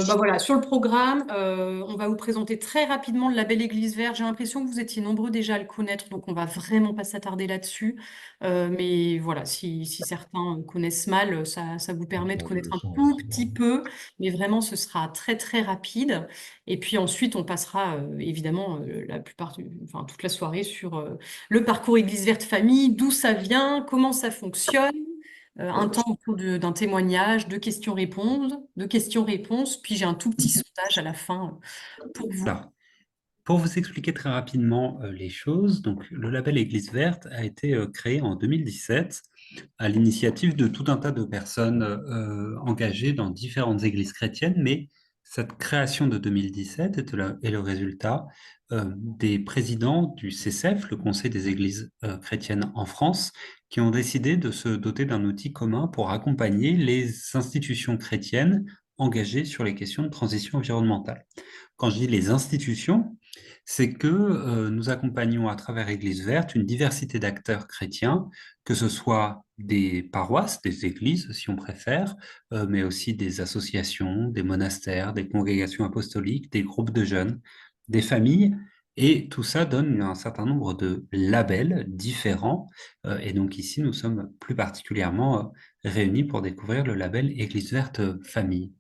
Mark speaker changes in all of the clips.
Speaker 1: Bah voilà, sur le programme, on va vous présenter très rapidement le label Église verte. J'ai l'impression que vous étiez nombreux déjà à le connaître, donc on va vraiment pas s'attarder là-dessus. Mais voilà, si certains connaissent mal, ça vous
Speaker 2: Comme
Speaker 1: permet de
Speaker 2: ça, je
Speaker 1: connaître
Speaker 2: le
Speaker 1: un
Speaker 2: sens
Speaker 1: tout
Speaker 2: aussi.
Speaker 1: petit peu, mais vraiment ce sera très très rapide. Et puis ensuite, on passera évidemment enfin toute la soirée sur le parcours Église verte famille, d'où ça vient, comment ça fonctionne. Un temps autour d'un témoignage, de questions-réponses, puis j'ai un tout petit sondage à la fin pour vous.
Speaker 2: Alors, pour vous expliquer très rapidement les choses, donc le label Église verte a été créé en 2017 à l'initiative de tout un tas de personnes engagées dans différentes églises chrétiennes, mais cette création de 2017 est le résultat des présidents du CCEF, le Conseil des Églises chrétiennes en France, qui ont décidé de se doter d'un outil commun pour accompagner les institutions chrétiennes engagées sur les questions de transition environnementale. Quand je dis les institutions, c'est que nous accompagnons à travers Église verte une diversité d'acteurs chrétiens, que ce soit des paroisses, des églises si on préfère, mais aussi des associations, des monastères, des congrégations apostoliques, des groupes de jeunes, des familles. Et tout ça donne un certain nombre de labels différents. Et donc ici, nous sommes plus particulièrement réunis pour découvrir le label Église verte famille.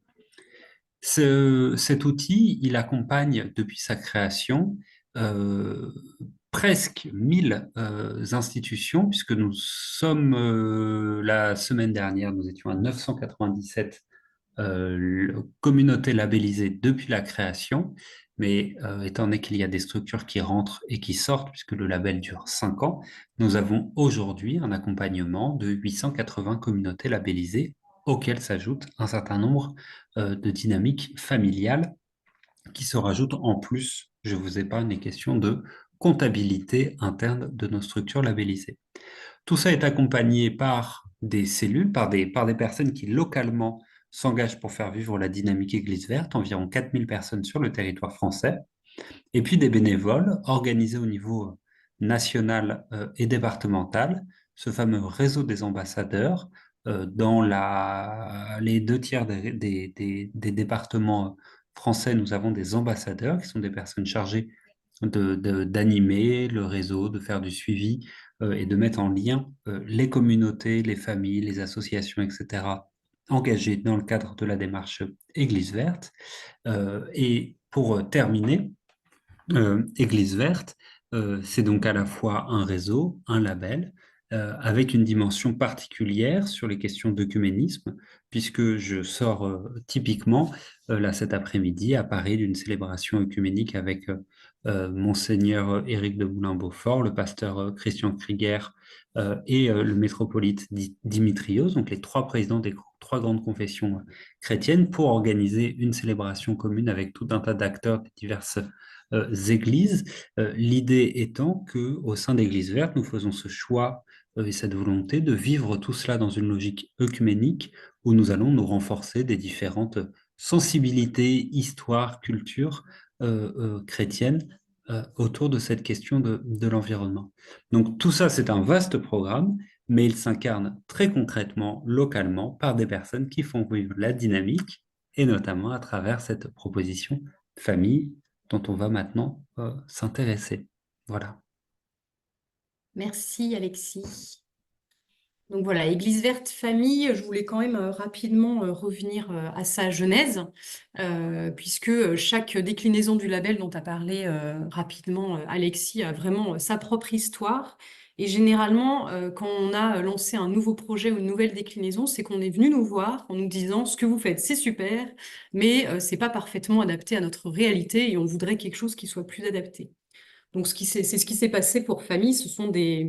Speaker 2: Cet outil, il accompagne depuis sa création euh, presque 1000 institutions, puisque nous sommes, la semaine dernière, nous étions à 997 communautés labellisées depuis la création, mais étant donné qu'il y a des structures qui rentrent et qui sortent, puisque le label dure 5 ans, nous avons aujourd'hui un accompagnement de 880 communautés labellisées, auxquelles s'ajoute un certain nombre de dynamiques familiales qui se rajoutent en plus. Je vous épargne les questions de comptabilité interne de nos structures labellisées. Tout ça est accompagné par des cellules, par des personnes qui localement s'engagent pour faire vivre la dynamique Église verte, environ 4000 personnes sur le territoire français, et puis des bénévoles organisés au niveau national et départemental, ce fameux réseau des ambassadeurs. Dans les deux tiers des départements français, nous avons des ambassadeurs qui sont des personnes chargées d'animer le réseau, de faire du suivi et de mettre en lien les communautés, les familles, les associations, etc., engagées dans le cadre de la démarche Église verte. Et pour terminer, Église verte, c'est donc à la fois un réseau, un label, avec une dimension particulière sur les questions d'œcuménisme, puisque je sors typiquement, là cet après-midi, à Paris, d'une célébration œcuménique avec Monseigneur Éric de Moulin-Beaufort, le pasteur Christian Krieger et le métropolite Dimitrios, donc les trois présidents des trois grandes confessions chrétiennes, pour organiser une célébration commune avec tout un tas d'acteurs de diverses églises. L'idée étant que au sein d'Église verte, nous faisons ce choix et cette volonté de vivre tout cela dans une logique œcuménique où nous allons nous renforcer des différentes sensibilités, histoires, cultures chrétiennes autour de cette question de l'environnement. Donc tout ça, c'est un vaste programme, mais il s'incarne très concrètement, localement, par des personnes qui font vivre la dynamique, et notamment à travers cette proposition famille dont on va maintenant s'intéresser. Voilà.
Speaker 1: Merci Alexis. Donc voilà, Église verte famille, je voulais quand même rapidement revenir à sa genèse, puisque chaque déclinaison du label dont a parlé rapidement Alexis a vraiment sa propre histoire. Et généralement, quand on a lancé un nouveau projet ou une nouvelle déclinaison, c'est qu'on est venu nous voir en nous disant ce que vous faites, c'est super, mais c'est pas parfaitement adapté à notre réalité et on voudrait quelque chose qui soit plus adapté. Donc, c'est ce qui s'est passé pour famille. Ce sont des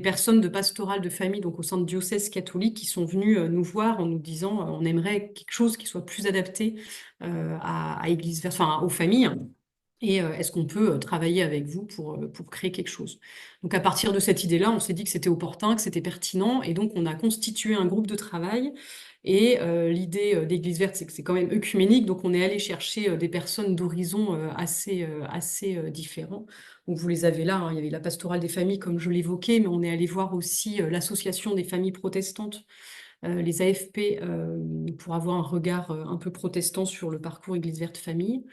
Speaker 1: personnes de pastoral de famille, donc au sein de diocèses catholiques, qui sont venues nous voir en nous disant on aimerait quelque chose qui soit plus adapté à Église, enfin, aux familles. Et est-ce qu'on peut travailler avec vous pour créer quelque chose? Donc à partir de cette idée-là, on s'est dit que c'était opportun, que c'était pertinent, et donc on a constitué un groupe de travail. Et l'idée d'Église verte, c'est que c'est quand même œcuménique, donc on est allé chercher des personnes d'horizons assez différents. Donc vous les avez là, hein, il y avait la pastorale des familles, comme je l'évoquais, mais on est allé voir aussi l'association des familles protestantes les AFP, pour avoir un regard un peu protestant sur le parcours Église verte famille.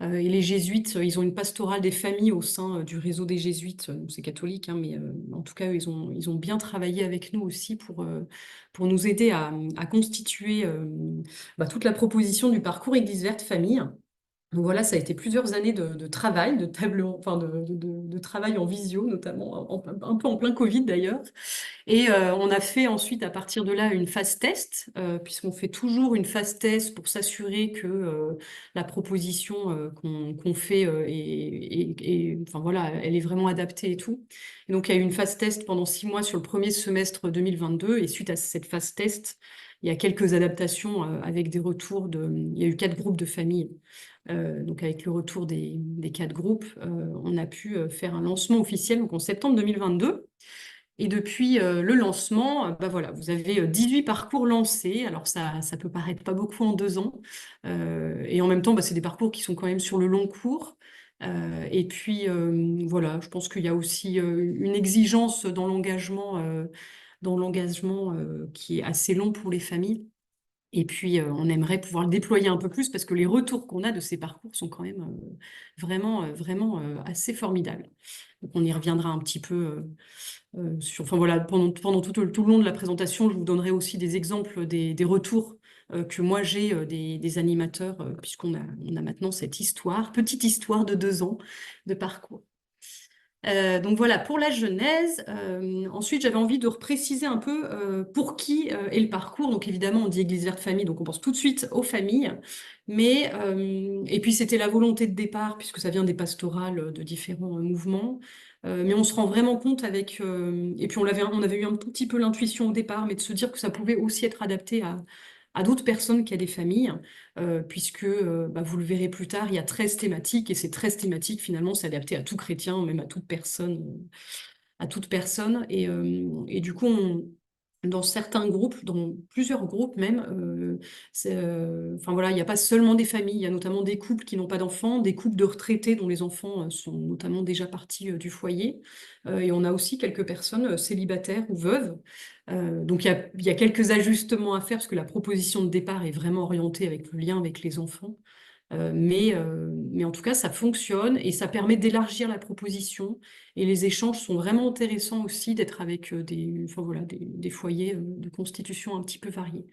Speaker 1: Et les jésuites, ils ont une pastorale des familles au sein du réseau des jésuites. C'est catholique, hein, mais en tout cas, ils ont bien travaillé avec nous aussi pour nous aider à constituer toute la proposition du parcours Église verte famille. Donc voilà, ça a été plusieurs années de travail, de table, enfin de travail en visio, notamment, un peu en plein Covid d'ailleurs. Et on a fait ensuite, à partir de là, une phase test, puisqu'on fait toujours une phase test pour s'assurer que la proposition qu'on fait enfin voilà, elle est vraiment adaptée et tout. Et donc, il y a eu une phase test pendant 6 mois sur le premier semestre 2022. Et suite à cette phase test, il y a quelques adaptations avec des retours Il y a eu 4 groupes de familles. Donc, avec le retour des 4 groupes, on a pu faire un lancement officiel donc en septembre 2022. Et depuis le lancement, voilà, vous avez 18 parcours lancés. Alors ça peut paraître pas beaucoup en 2 ans. Et en même temps, c'est des parcours qui sont quand même sur le long cours. Et puis voilà, je pense qu'il y a aussi une exigence dans l'engagement qui est assez long pour les familles. Et puis on aimerait pouvoir le déployer un peu plus parce que les retours qu'on a de ces parcours sont quand même vraiment assez formidables. Donc on y reviendra un petit peu. Enfin voilà, pendant tout le long de la présentation, je vous donnerai aussi des exemples des retours que moi j'ai des animateurs, puisqu'on a maintenant cette petite histoire de 2 ans de parcours. Donc voilà, pour la genèse. Ensuite, j'avais envie de repréciser un peu pour qui est le parcours. Donc évidemment, on dit Église verte famille, donc on pense tout de suite aux familles. Et puis c'était la volonté de départ, puisque ça vient des pastorales de différents mouvements. Mais on se rend vraiment compte et puis on avait eu un tout petit peu l'intuition au départ, mais de se dire que ça pouvait aussi être adapté à d'autres personnes qu'à des familles, puisque vous le verrez plus tard, il y a 13 thématiques, et ces 13 thématiques, finalement, c'est adapté à tout chrétien, même à toute personne. Et du coup, dans certains groupes, dans plusieurs groupes même, enfin voilà, il n'y a pas seulement des familles, il y a notamment des couples qui n'ont pas d'enfants, des couples de retraités dont les enfants sont notamment déjà partis du foyer, et on a aussi quelques personnes célibataires ou veuves. Donc il y a quelques ajustements à faire parce que la proposition de départ est vraiment orientée avec le lien avec les enfants. Mais en tout cas, ça fonctionne et ça permet d'élargir la proposition. Et les échanges sont vraiment intéressants aussi d'être avec enfin, voilà, des foyers de constitution un petit peu variés.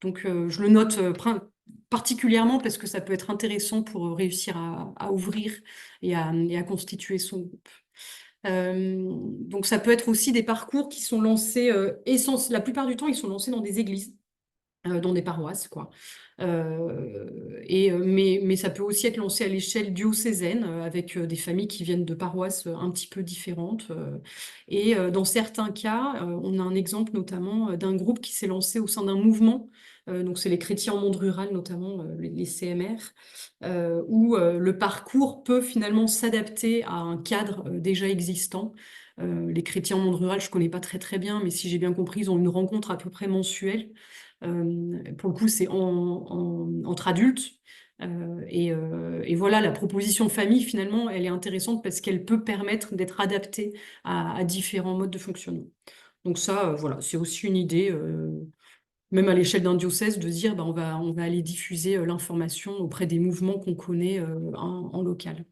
Speaker 1: Donc, je le note particulièrement parce que ça peut être intéressant pour réussir à ouvrir et à constituer son groupe. Donc, ça peut être aussi des parcours qui sont lancés, la plupart du temps, ils sont lancés dans des églises, dans des paroisses, quoi. Mais ça peut aussi être lancé à l'échelle diocésaine, avec des familles qui viennent de paroisses un petit peu différentes. Et dans certains cas, on a un exemple notamment d'un groupe qui s'est lancé au sein d'un mouvement. Donc c'est les chrétiens en monde rural, notamment les CMR, où le parcours peut finalement s'adapter à un cadre déjà existant. Les chrétiens en monde rural, je ne connais pas très très bien, mais si j'ai bien compris, ils ont une rencontre à peu près mensuelle. Pour le coup, c'est entre adultes. Et voilà, la proposition famille, finalement, elle est intéressante parce qu'elle peut permettre d'être adaptée à différents modes de fonctionnement. Donc ça, voilà, c'est aussi une idée, même à l'échelle d'un diocèse, de dire on va aller diffuser l'information auprès des mouvements qu'on connaît en local.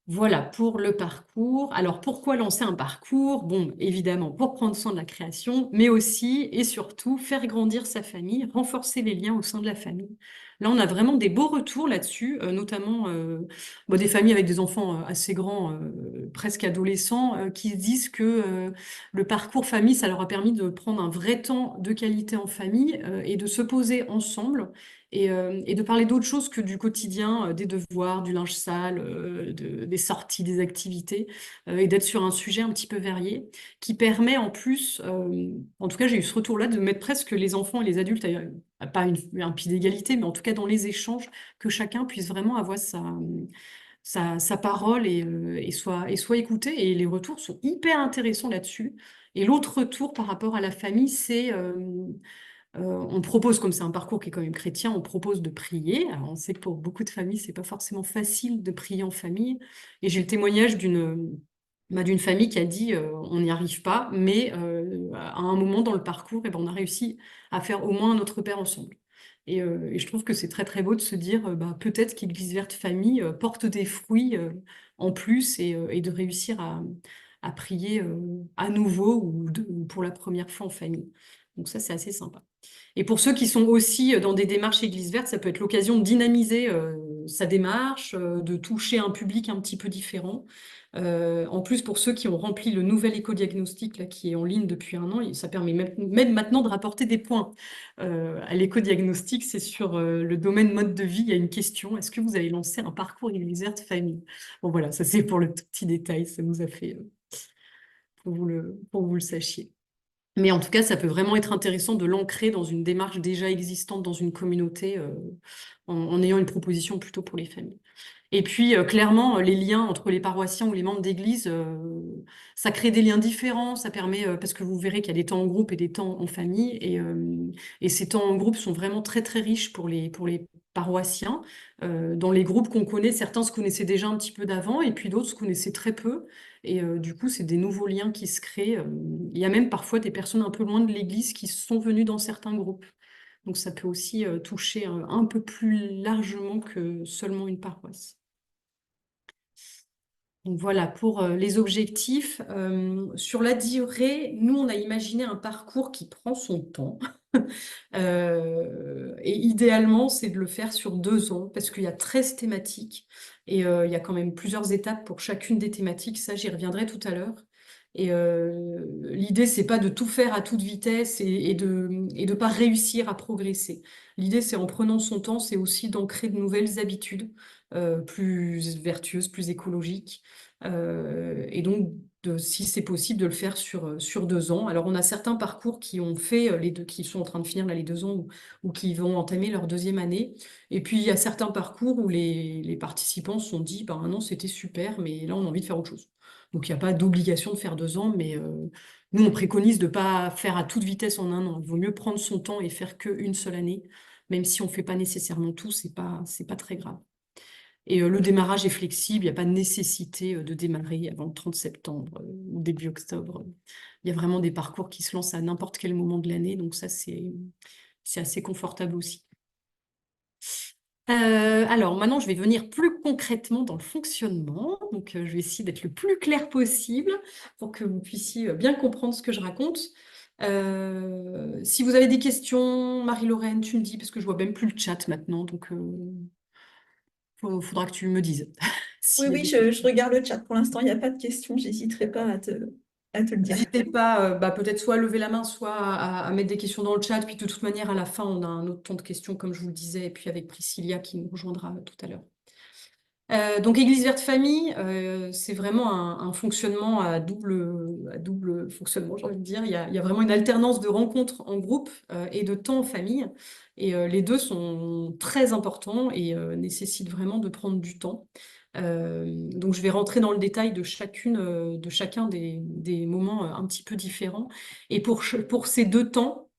Speaker 1: Voilà pour le parcours. Alors, pourquoi lancer un parcours? Bon, évidemment, pour prendre soin de la création, mais aussi et surtout faire grandir sa famille, renforcer les liens au sein de la famille. Là, on a vraiment des beaux retours là-dessus, notamment des familles avec des enfants assez grands, presque adolescents, qui disent que le parcours famille, ça leur a permis de prendre un vrai temps de qualité en famille et de se poser ensemble et de parler d'autre chose que du quotidien, des devoirs, du linge sale, des sorties, des activités, et d'être sur un sujet un petit peu varié, qui permet en plus, en tout cas j'ai eu ce retour-là, de mettre presque les enfants et les adultes, pas un pied d'égalité, mais en tout cas dans les échanges, que chacun puisse vraiment avoir sa parole et soit écouté. Et les retours sont hyper intéressants là-dessus. Et l'autre retour par rapport à la famille, c'est on propose, comme c'est un parcours qui est quand même chrétien, on propose de prier. Alors, on sait que pour beaucoup de familles, c'est pas forcément facile de prier en famille. Et j'ai le témoignage d'une famille qui a dit on n'y arrive pas, mais à un moment dans le parcours, eh ben, on a réussi à faire au moins notre repère ensemble. Et je trouve que c'est très très beau de se dire bah, peut-être qu'Église Verte Famille porte des fruits en plus et de réussir à prier à nouveau ou pour la première fois en famille. Donc ça, c'est assez sympa. Et pour ceux qui sont aussi dans des démarches Église Verte, ça peut être l'occasion de dynamiser sa démarche, de toucher un public un petit peu différent. En plus, pour ceux qui ont rempli le nouvel éco-diagnostic là, qui est en ligne depuis un an, ça permet même maintenant de rapporter des points. À l'éco-diagnostic, c'est sur le domaine mode de vie, il y a une question, est-ce que vous avez lancé un parcours Église Verte Famille? Bon voilà, ça c'est pour le tout petit détail, ça nous a fait pour vous le sachiez. Mais en tout cas, ça peut vraiment être intéressant de l'ancrer dans une démarche déjà existante dans une communauté en ayant une proposition plutôt pour les familles. Et puis, clairement, les liens entre les paroissiens ou les membres d'église, ça crée des liens différents. Ça permet, parce que vous verrez qu'il y a des temps en groupe et des temps en famille. Et ces temps en groupe sont vraiment très, très riches pour les paroissiens. Dans les groupes qu'on connaît, certains se connaissaient déjà un petit peu d'avant et puis d'autres se connaissaient très peu. Et du coup, c'est des nouveaux liens qui se créent. Il y a même parfois des personnes un peu loin de l'église qui sont venues dans certains groupes. Donc, ça peut aussi toucher un peu plus largement que seulement une paroisse. Donc voilà, pour les objectifs. Sur la durée, nous, on a imaginé un parcours qui prend son temps. Et idéalement, c'est de le faire sur 2 ans, parce qu'il y a 13 thématiques. Et il y a quand même plusieurs étapes pour chacune des thématiques. Ça, j'y reviendrai tout à l'heure. Et l'idée, c'est pas de tout faire à toute vitesse et de pas réussir à progresser. L'idée, c'est en prenant son temps, c'est aussi d'ancrer de nouvelles habitudes plus vertueuses, plus écologiques. Et donc, si c'est possible, de le faire sur 2 ans. Alors, on a certains parcours qui ont fait qui sont en train de finir là, les 2 ans ou qui vont entamer leur deuxième année. Et puis, il y a certains parcours où les participants se sont dit, ben non, c'était super, mais là, on a envie de faire autre chose. Donc, il n'y a pas d'obligation de faire 2 ans, mais nous, on préconise de ne pas faire à toute vitesse en un an. Il vaut mieux prendre son temps et faire qu'une seule année, même si on ne fait pas nécessairement tout, c'est pas très grave. Et le démarrage est flexible, il n'y a pas de nécessité de démarrer avant le 30 septembre ou début octobre. Il y a vraiment des parcours qui se lancent à n'importe quel moment de l'année, donc ça, c'est assez confortable aussi. Alors maintenant, je vais venir plus concrètement dans le fonctionnement. Donc, je vais essayer d'être le plus clair possible pour que vous puissiez bien comprendre ce que je raconte. Si vous avez des questions, Marie-Lorraine, tu me dis, parce que je vois même plus le chat maintenant, donc faudra que tu me dises
Speaker 3: Oui,
Speaker 1: s'il y a
Speaker 3: oui,
Speaker 1: des
Speaker 3: je
Speaker 1: questions.
Speaker 3: regarde le chat. Pour l'instant, il n'y a pas de questions. J'hésiterai pas à te le dire.
Speaker 1: N'hésitez pas, bah, peut-être soit à lever la main, soit à mettre des questions dans le chat. Puis de toute manière, à la fin, on a un autre temps de questions, comme je vous le disais, et puis avec Priscilla qui nous rejoindra tout à l'heure. Donc, Église Verte Famille, c'est vraiment un fonctionnement à double fonctionnement, j'ai envie de dire. Il y a vraiment une alternance de rencontres en groupe et de temps en famille. Et les deux sont très importants et nécessitent vraiment de prendre du temps. Donc, je vais rentrer dans le détail de chacun des moments un petit peu différents. Et pour ces 2 temps,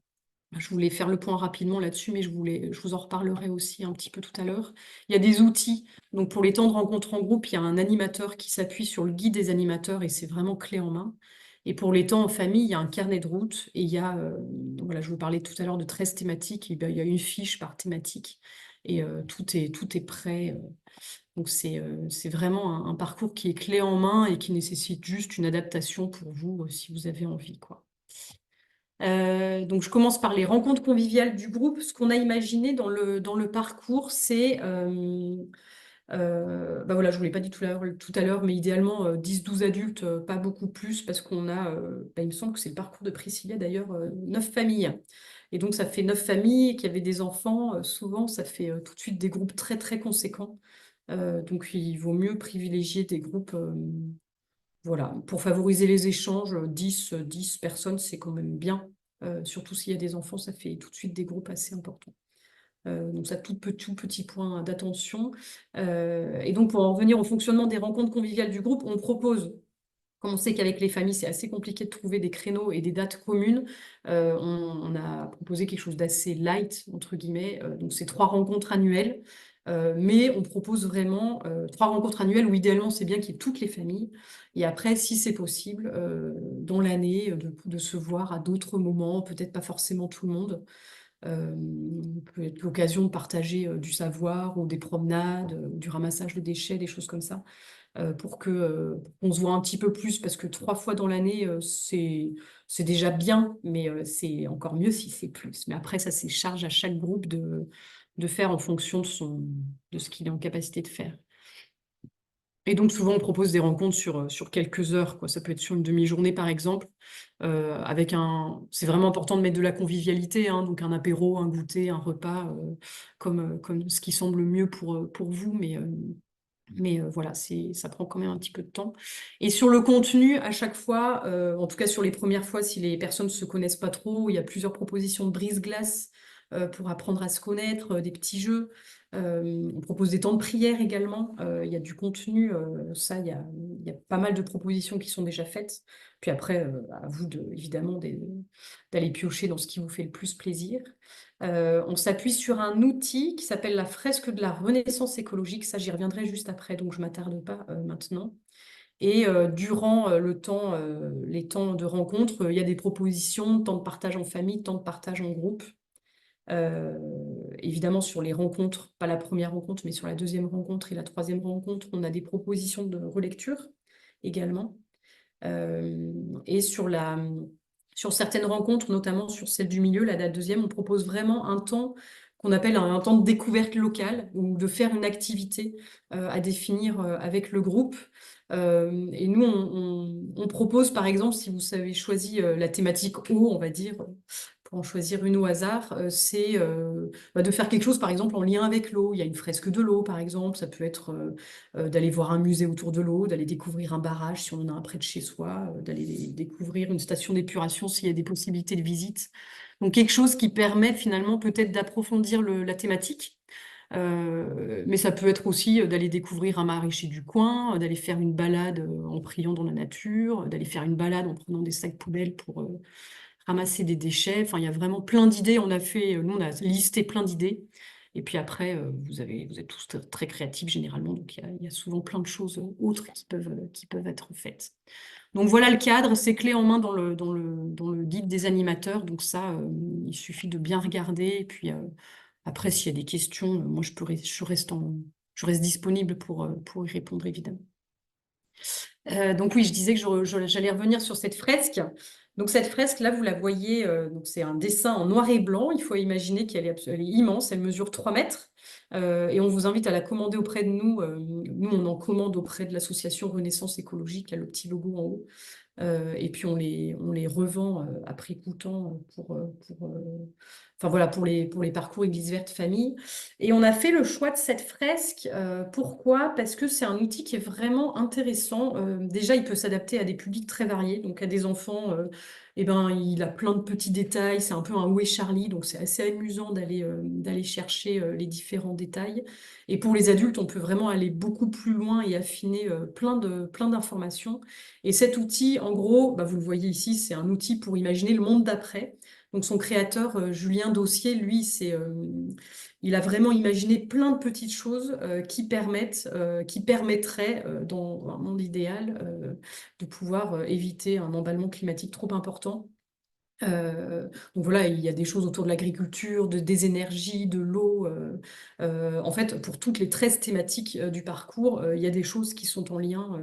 Speaker 1: je voulais faire le point rapidement là-dessus, mais je vous en reparlerai aussi un petit peu tout à l'heure. Il y a des outils. Donc, pour les temps de rencontre en groupe, il y a un animateur qui s'appuie sur le guide des animateurs et c'est vraiment clé en main. Et pour les temps en famille, il y a un carnet de route et il y a, voilà, je vous parlais tout à l'heure de 13 thématiques. Et ben, il y a une fiche par thématique et tout est prêt. Donc, c'est vraiment un parcours qui est clé en main et qui nécessite juste une adaptation pour vous si vous avez envie, quoi. Donc, je commence par les rencontres conviviales du groupe. Ce qu'on a imaginé dans le parcours, c'est, bah voilà, je ne vous l'ai pas dit tout à l'heure, mais idéalement 10-12 adultes, pas beaucoup plus, parce qu'on a, bah, il me semble que c'est le parcours de Priscilla d'ailleurs, 9 familles. Et donc, ça fait 9 familles qui avaient des enfants. Souvent, ça fait tout de suite des groupes très, très conséquents. Donc, il vaut mieux privilégier des groupes. Voilà, pour favoriser les échanges, 10 personnes, c'est quand même bien. Surtout s'il y a des enfants, ça fait tout de suite des groupes assez importants. Donc ça, tout petit point d'attention. Et donc pour en revenir au fonctionnement des rencontres conviviales du groupe, on propose, comme on sait qu'avec les familles, c'est assez compliqué de trouver des créneaux et des dates communes, on a proposé quelque chose d'assez light, entre guillemets. Donc c'est 3 rencontres annuelles Mais on propose vraiment 3 rencontres annuelles où idéalement c'est bien qu'il y ait toutes les familles. Et après, si c'est possible, dans l'année, de se voir à d'autres moments, peut-être pas forcément tout le monde. Euh, Peut être l'occasion de partager du savoir ou des promenades, du ramassage de déchets, des choses comme ça, pour qu'on se voit un petit peu plus, parce que 3 fois dans l'année, c'est déjà bien, mais c'est encore mieux si c'est plus. Mais après, ça, c'est charge à chaque groupe de faire en fonction de ce qu'il est en capacité de faire. Et donc, souvent, on propose des rencontres sur quelques heures, quoi. Ça peut être sur une demi-journée, par exemple, C'est vraiment important de mettre de la convivialité, hein, donc un apéro, un goûter, un repas, comme ce qui semble mieux pour vous, mais voilà, ça prend quand même un petit peu de temps. Et sur le contenu, à chaque fois, en tout cas sur les premières fois, si les personnes ne se connaissent pas trop, il y a plusieurs propositions de brise-glace pour apprendre à se connaître, des petits jeux. On propose des temps de prière également. Il y a du contenu, ça, il y a pas mal de propositions qui sont déjà faites. Puis après, à vous évidemment d'aller piocher dans ce qui vous fait le plus plaisir. On s'appuie sur un outil qui s'appelle la fresque de la Renaissance écologique. Ça, j'y reviendrai juste après, donc je ne m'attarde pas maintenant. Et durant les temps de rencontre, il y a des propositions, temps de partage en famille, temps de partage en groupe. Euh, Évidemment, sur les rencontres, pas la première rencontre, mais sur la deuxième rencontre et la troisième rencontre, on a des propositions de relecture également. Et sur certaines rencontres, notamment sur celle du milieu, la deuxième, on propose vraiment un temps qu'on appelle un temps de découverte locale, ou de faire une activité à définir avec le groupe. Et nous, on propose, par exemple, si vous avez choisi la thématique eau, on va dire, pour en choisir une au hasard, c'est de faire quelque chose, par exemple, en lien avec l'eau. Il y a une fresque de l'eau, par exemple. Ça peut être d'aller voir un musée autour de l'eau, d'aller découvrir un barrage si on en a un près de chez soi, d'aller découvrir une station d'épuration s'il y a des possibilités de visite. Donc quelque chose qui permet finalement peut-être d'approfondir la thématique. Mais ça peut être aussi d'aller découvrir un maraîcher du coin, d'aller faire une balade en priant dans la nature, d'aller faire une balade en prenant des sacs poubelles pour ramasser des déchets. Enfin, il y a vraiment plein d'idées. Nous, on a listé plein d'idées. Et puis après, vous êtes tous très créatifs généralement, donc il y a souvent plein de choses autres qui peuvent être faites. Donc voilà le cadre, c'est clé en main dans le guide des animateurs. Donc ça, il suffit de bien regarder. Et puis après, s'il y a des questions, moi je reste disponible pour y répondre évidemment. Donc oui, je disais que j'allais revenir sur cette fresque. Donc cette fresque, là, vous la voyez, donc c'est un dessin en noir et blanc. Il faut imaginer elle est immense, elle mesure 3 mètres. Et on vous invite à la commander auprès de nous. Nous, on en commande auprès de l'association Renaissance écologique, qui a le petit logo en haut. Et puis on les revend à prix coûtant enfin voilà, pour les parcours Église verte famille. Et on a fait le choix de cette fresque. Pourquoi? Parce que c'est un outil qui est vraiment intéressant. Déjà, il peut s'adapter à des publics très variés, donc à des enfants. Eh ben, il a plein de petits détails. C'est un peu un Où est Charlie, donc c'est assez amusant d'aller chercher les différents détails. Et pour les adultes, on peut vraiment aller beaucoup plus loin et affiner plein d'informations. Et cet outil, en gros, vous le voyez ici, c'est un outil pour imaginer le monde d'après. Donc son créateur, Julien Dossier, lui, il a vraiment imaginé plein de petites choses qui permettraient, dans un monde idéal, de pouvoir éviter un emballement climatique trop important. Donc voilà, il y a des choses autour de l'agriculture, des énergies, de l'eau. En fait, pour toutes les 13 thématiques du parcours, il y a des choses qui sont en lien,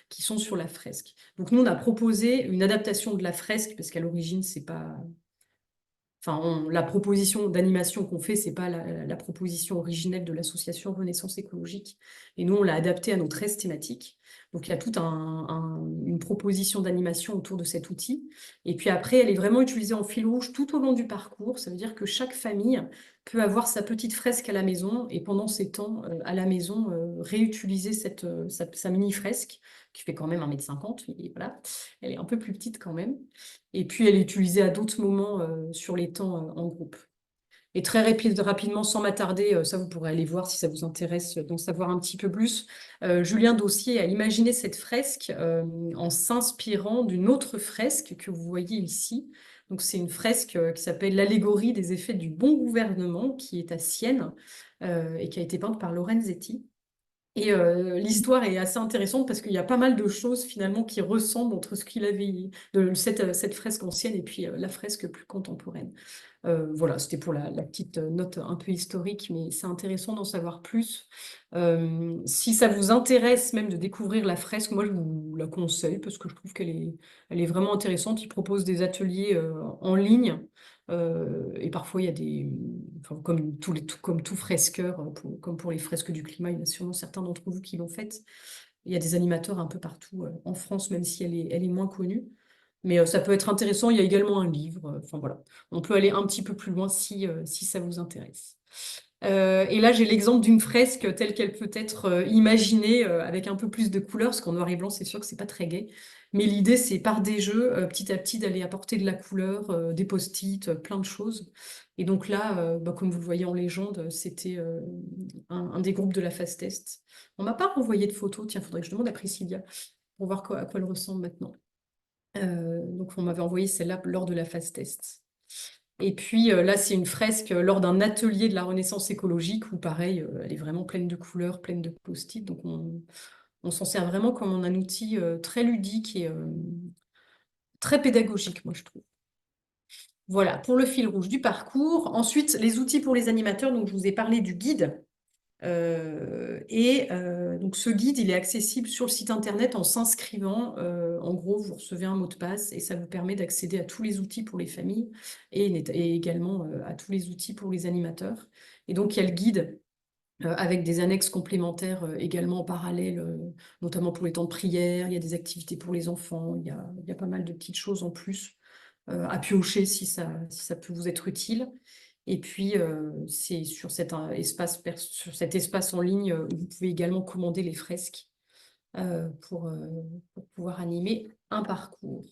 Speaker 1: qui sont sur la fresque. Donc nous, on a proposé une adaptation de la fresque, parce qu'à l'origine, c'est pas... Enfin, la proposition d'animation qu'on fait, c'est pas la proposition originelle de l'association Renaissance écologique. Et nous, on l'a adaptée à nos 13 thématiques. Donc, il y a toute une proposition d'animation autour de cet outil. Et puis après, elle est vraiment utilisée en fil rouge tout au long du parcours. Ça veut dire que chaque famille peut avoir sa petite fresque à la maison et pendant ces temps à la maison, réutiliser sa mini-fresque, qui fait quand même 1,50 m. Et voilà, elle est un peu plus petite quand même. Et puis, elle est utilisée à d'autres moments sur les temps en groupe. Et très rapidement, sans m'attarder, ça vous pourrez aller voir si ça vous intéresse d'en savoir un petit peu plus. Julien Dossier a imaginé cette fresque en s'inspirant d'une autre fresque que vous voyez ici. Donc, c'est une fresque qui s'appelle «L'allégorie des effets du bon gouvernement», qui est à Sienne et qui a été peinte par Lorenzetti. Et l'histoire est assez intéressante parce qu'il y a pas mal de choses finalement qui ressemblent entre ce qu'il avait de cette fresque ancienne et puis la fresque plus contemporaine. Voilà, c'était pour la petite note un peu historique, mais c'est intéressant d'en savoir plus. Si ça vous intéresse même de découvrir la fresque, moi je vous la conseille parce que je trouve elle est vraiment intéressante. Ils proposent des ateliers en ligne et parfois il y a enfin, comme tout fresqueur, comme pour les fresques du climat, il y en a sûrement certains d'entre vous qui l'ont faite. Il y a des animateurs un peu partout en France, même si elle est moins connue. Mais ça peut être intéressant. Il y a également un livre. Enfin voilà, on peut aller un petit peu plus loin si ça vous intéresse. Et là, j'ai l'exemple d'une fresque telle qu'elle peut être imaginée avec un peu plus de couleurs, parce qu'en noir et blanc, c'est sûr que c'est pas très gai. Mais l'idée, c'est par des jeux, petit à petit, d'aller apporter de la couleur, des post-it, plein de choses. Et donc là, comme vous le voyez en légende, c'était un des groupes de la Fast Test. On m'a pas renvoyé de photos. Tiens, il faudrait que je demande à Priscilla pour voir à quoi elle ressemble maintenant. Donc, on m'avait envoyé celle-là lors de la phase test. Et puis là, c'est une fresque lors d'un atelier de la Renaissance écologique où, pareil, elle est vraiment pleine de couleurs, pleine de post-it. Donc, on s'en sert vraiment comme un outil très ludique et très pédagogique, moi, je trouve. Voilà, pour le fil rouge du parcours. Ensuite, les outils pour les animateurs. Donc, je vous ai parlé du guide. Donc ce guide, il est accessible sur le site internet en s'inscrivant. En gros, vous recevez un mot de passe et ça vous permet d'accéder à tous les outils pour les familles et également à tous les outils pour les animateurs. Et donc, il y a le guide avec des annexes complémentaires également en parallèle, notamment pour les temps de prière. Il y a des activités pour les enfants. Il y a pas mal de petites choses en plus à piocher si ça peut vous être utile. Et puis, c'est sur cet espace en ligne où vous pouvez également commander les fresques pour pouvoir animer un parcours.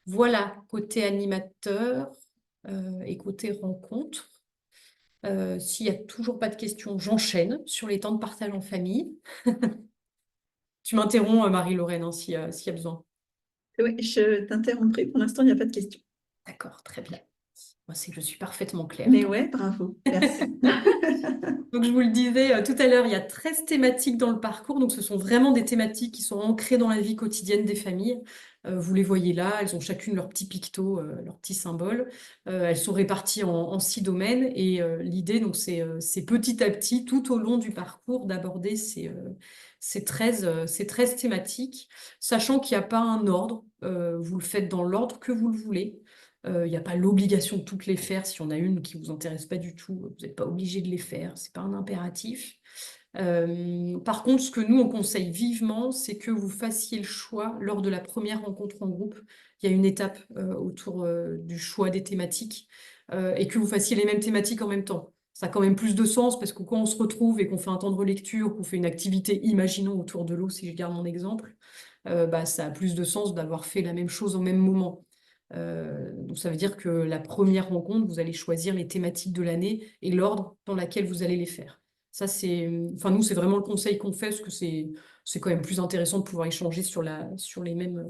Speaker 1: Voilà, côté animateur et côté rencontre. S'il n'y a toujours pas de questions, j'enchaîne sur les temps de partage en famille. Tu m'interromps, Marie-Lorraine, hein, s'il y a besoin.
Speaker 3: Oui, je t'interromprai. Pour l'instant, il n'y a pas de questions.
Speaker 1: D'accord, très bien. Moi, c'est que je suis parfaitement claire.
Speaker 3: Mais ouais, bravo. Merci.
Speaker 1: Donc, je vous le disais tout à l'heure, il y a 13 thématiques dans le parcours. Donc, ce sont vraiment des thématiques qui sont ancrées dans la vie quotidienne des familles. Vous les voyez là, elles ont chacune leur petit picto, leur petit symbole. Elles sont réparties en 6 domaines. Et l'idée, donc, c'est petit à petit, tout au long du parcours, d'aborder ces 13 thématiques, sachant qu'il n'y a pas un ordre. Vous le faites dans l'ordre que vous le voulez. Il n'y a pas l'obligation de toutes les faire. Si on a une qui ne vous intéresse pas du tout, vous n'êtes pas obligé de les faire. Ce n'est pas un impératif. Par contre, ce que nous, on conseille vivement, c'est que vous fassiez le choix lors de la première rencontre en groupe. Il y a une étape autour du choix des thématiques et que vous fassiez les mêmes thématiques en même temps. Ça a quand même plus de sens parce que quand on se retrouve et qu'on fait un temps de relecture, qu'on fait une activité, imaginons autour de l'eau, si je garde mon exemple, ça a plus de sens d'avoir fait la même chose au même moment. Donc ça veut dire que la première rencontre, vous allez choisir les thématiques de l'année et l'ordre dans lequel vous allez les faire. Ça, nous, c'est vraiment le conseil qu'on fait, parce que c'est quand même plus intéressant de pouvoir échanger sur les mêmes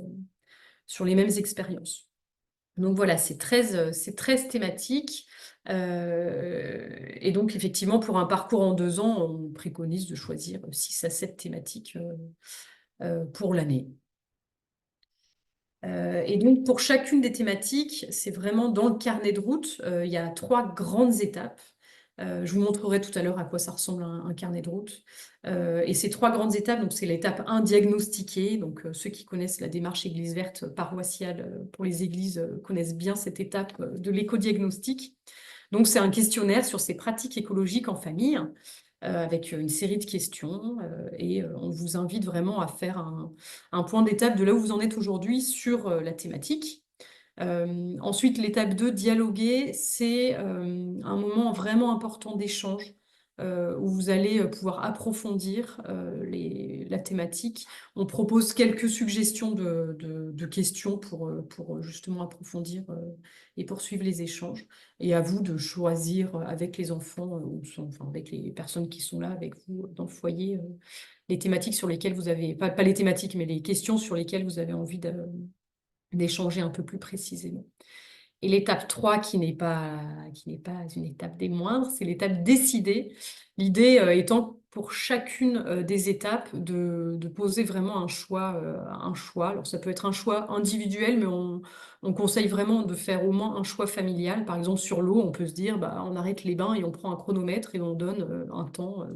Speaker 1: expériences. Donc voilà, c'est 13 thématiques. Et donc, effectivement, pour un parcours en 2 ans, on préconise de choisir 6 à 7 thématiques pour l'année. Et donc, pour chacune des thématiques, c'est vraiment dans le carnet de route. Il y a 3 grandes étapes. Je vous montrerai tout à l'heure à quoi ça ressemble un carnet de route. Et ces 3 grandes étapes, donc c'est l'étape 1, diagnostiquer. Donc, ceux qui connaissent la démarche Église verte paroissiale pour les églises connaissent bien cette étape de l'éco-diagnostic. Donc, c'est un questionnaire sur ces pratiques écologiques en famille avec une série de questions et on vous invite vraiment à faire un point d'étape de là où vous en êtes aujourd'hui sur la thématique. Ensuite, l'étape 2, dialoguer, c'est un moment vraiment important d'échange où vous allez pouvoir approfondir la thématique. On propose quelques suggestions de questions pour justement approfondir et poursuivre les échanges. Et à vous de choisir avec les enfants enfin, avec les personnes qui sont là avec vous dans le foyer les thématiques sur lesquelles vous avez, pas les thématiques, mais les questions sur lesquelles vous avez envie d'échanger un peu plus précisément. Et l'étape 3, qui n'est pas une étape des moindres, c'est l'étape décider. L'idée étant pour chacune des étapes de poser vraiment un choix, un choix. Alors ça peut être un choix individuel, mais on conseille vraiment de faire au moins un choix familial. Par exemple, sur l'eau, on peut se dire, bah, on arrête les bains et on prend un chronomètre et on donne un temps.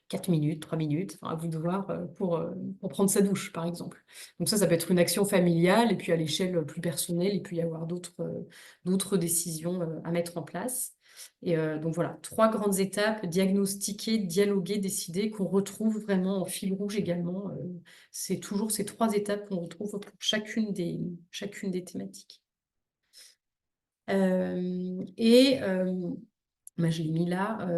Speaker 1: 4 minutes, 3 minutes, enfin, à vous de voir pour prendre sa douche, par exemple. Donc ça peut être une action familiale, et puis à l'échelle plus personnelle, il peut y avoir d'autres décisions à mettre en place. Et donc voilà, 3 grandes étapes: diagnostiquer, dialoguer, décider, qu'on retrouve vraiment en fil rouge également. C'est toujours ces 3 étapes qu'on retrouve pour chacune des thématiques. Moi, je l'ai mis là.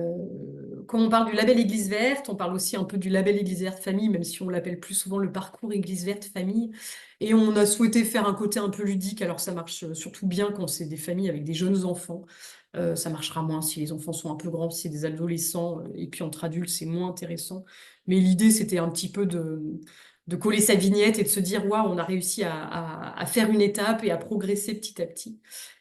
Speaker 1: Quand on parle du label Église verte, on parle aussi un peu du label Église verte famille, même si on l'appelle plus souvent le parcours Église verte famille. Et on a souhaité faire un côté un peu ludique. Alors ça marche surtout bien quand c'est des familles avec des jeunes enfants. Ça marchera moins si les enfants sont un peu grands, si c'est des adolescents. Et puis entre adultes, c'est moins intéressant. Mais l'idée, c'était un petit peu de coller sa vignette et de se dire, waouh, on a réussi à faire une étape et à progresser petit à petit.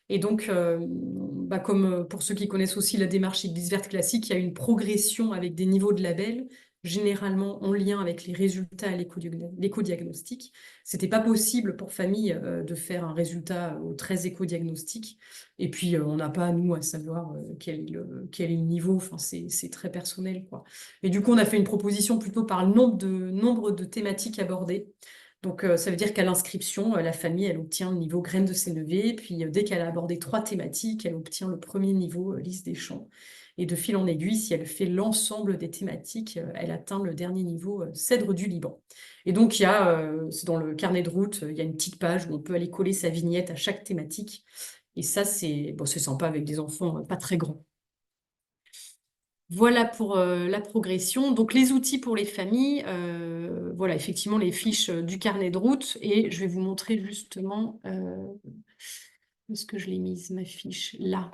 Speaker 1: Et donc, bah, comme pour ceux qui connaissent aussi la démarche Église verte classique, il y a une progression avec des niveaux de label, généralement en lien avec les résultats à l'éco-diagnostic. C'était pas possible pour famille de faire un résultat aux 13 éco-diagnostics. Et puis, on n'a pas, nous, à savoir quel est le niveau. Enfin, c'est très personnel, quoi. Et du coup, on a fait une proposition plutôt par le nombre de thématiques abordées. Donc, ça veut dire qu'à l'inscription, la famille, elle obtient le niveau graines de sénévé. Puis, dès qu'elle a abordé 3 thématiques, elle obtient le premier niveau liste des champs. Et de fil en aiguille, si elle fait l'ensemble des thématiques, elle atteint le dernier niveau cèdre du Liban. Et donc, c'est dans le carnet de route, il y a une petite page où on peut aller coller sa vignette à chaque thématique. Et ça, c'est bon, c'est sympa avec des enfants pas très grands. Voilà pour la progression. Donc, les outils pour les familles, voilà, effectivement, les fiches du carnet de route. Et je vais vous montrer justement, où est-ce que je l'ai mise, ma fiche? Là,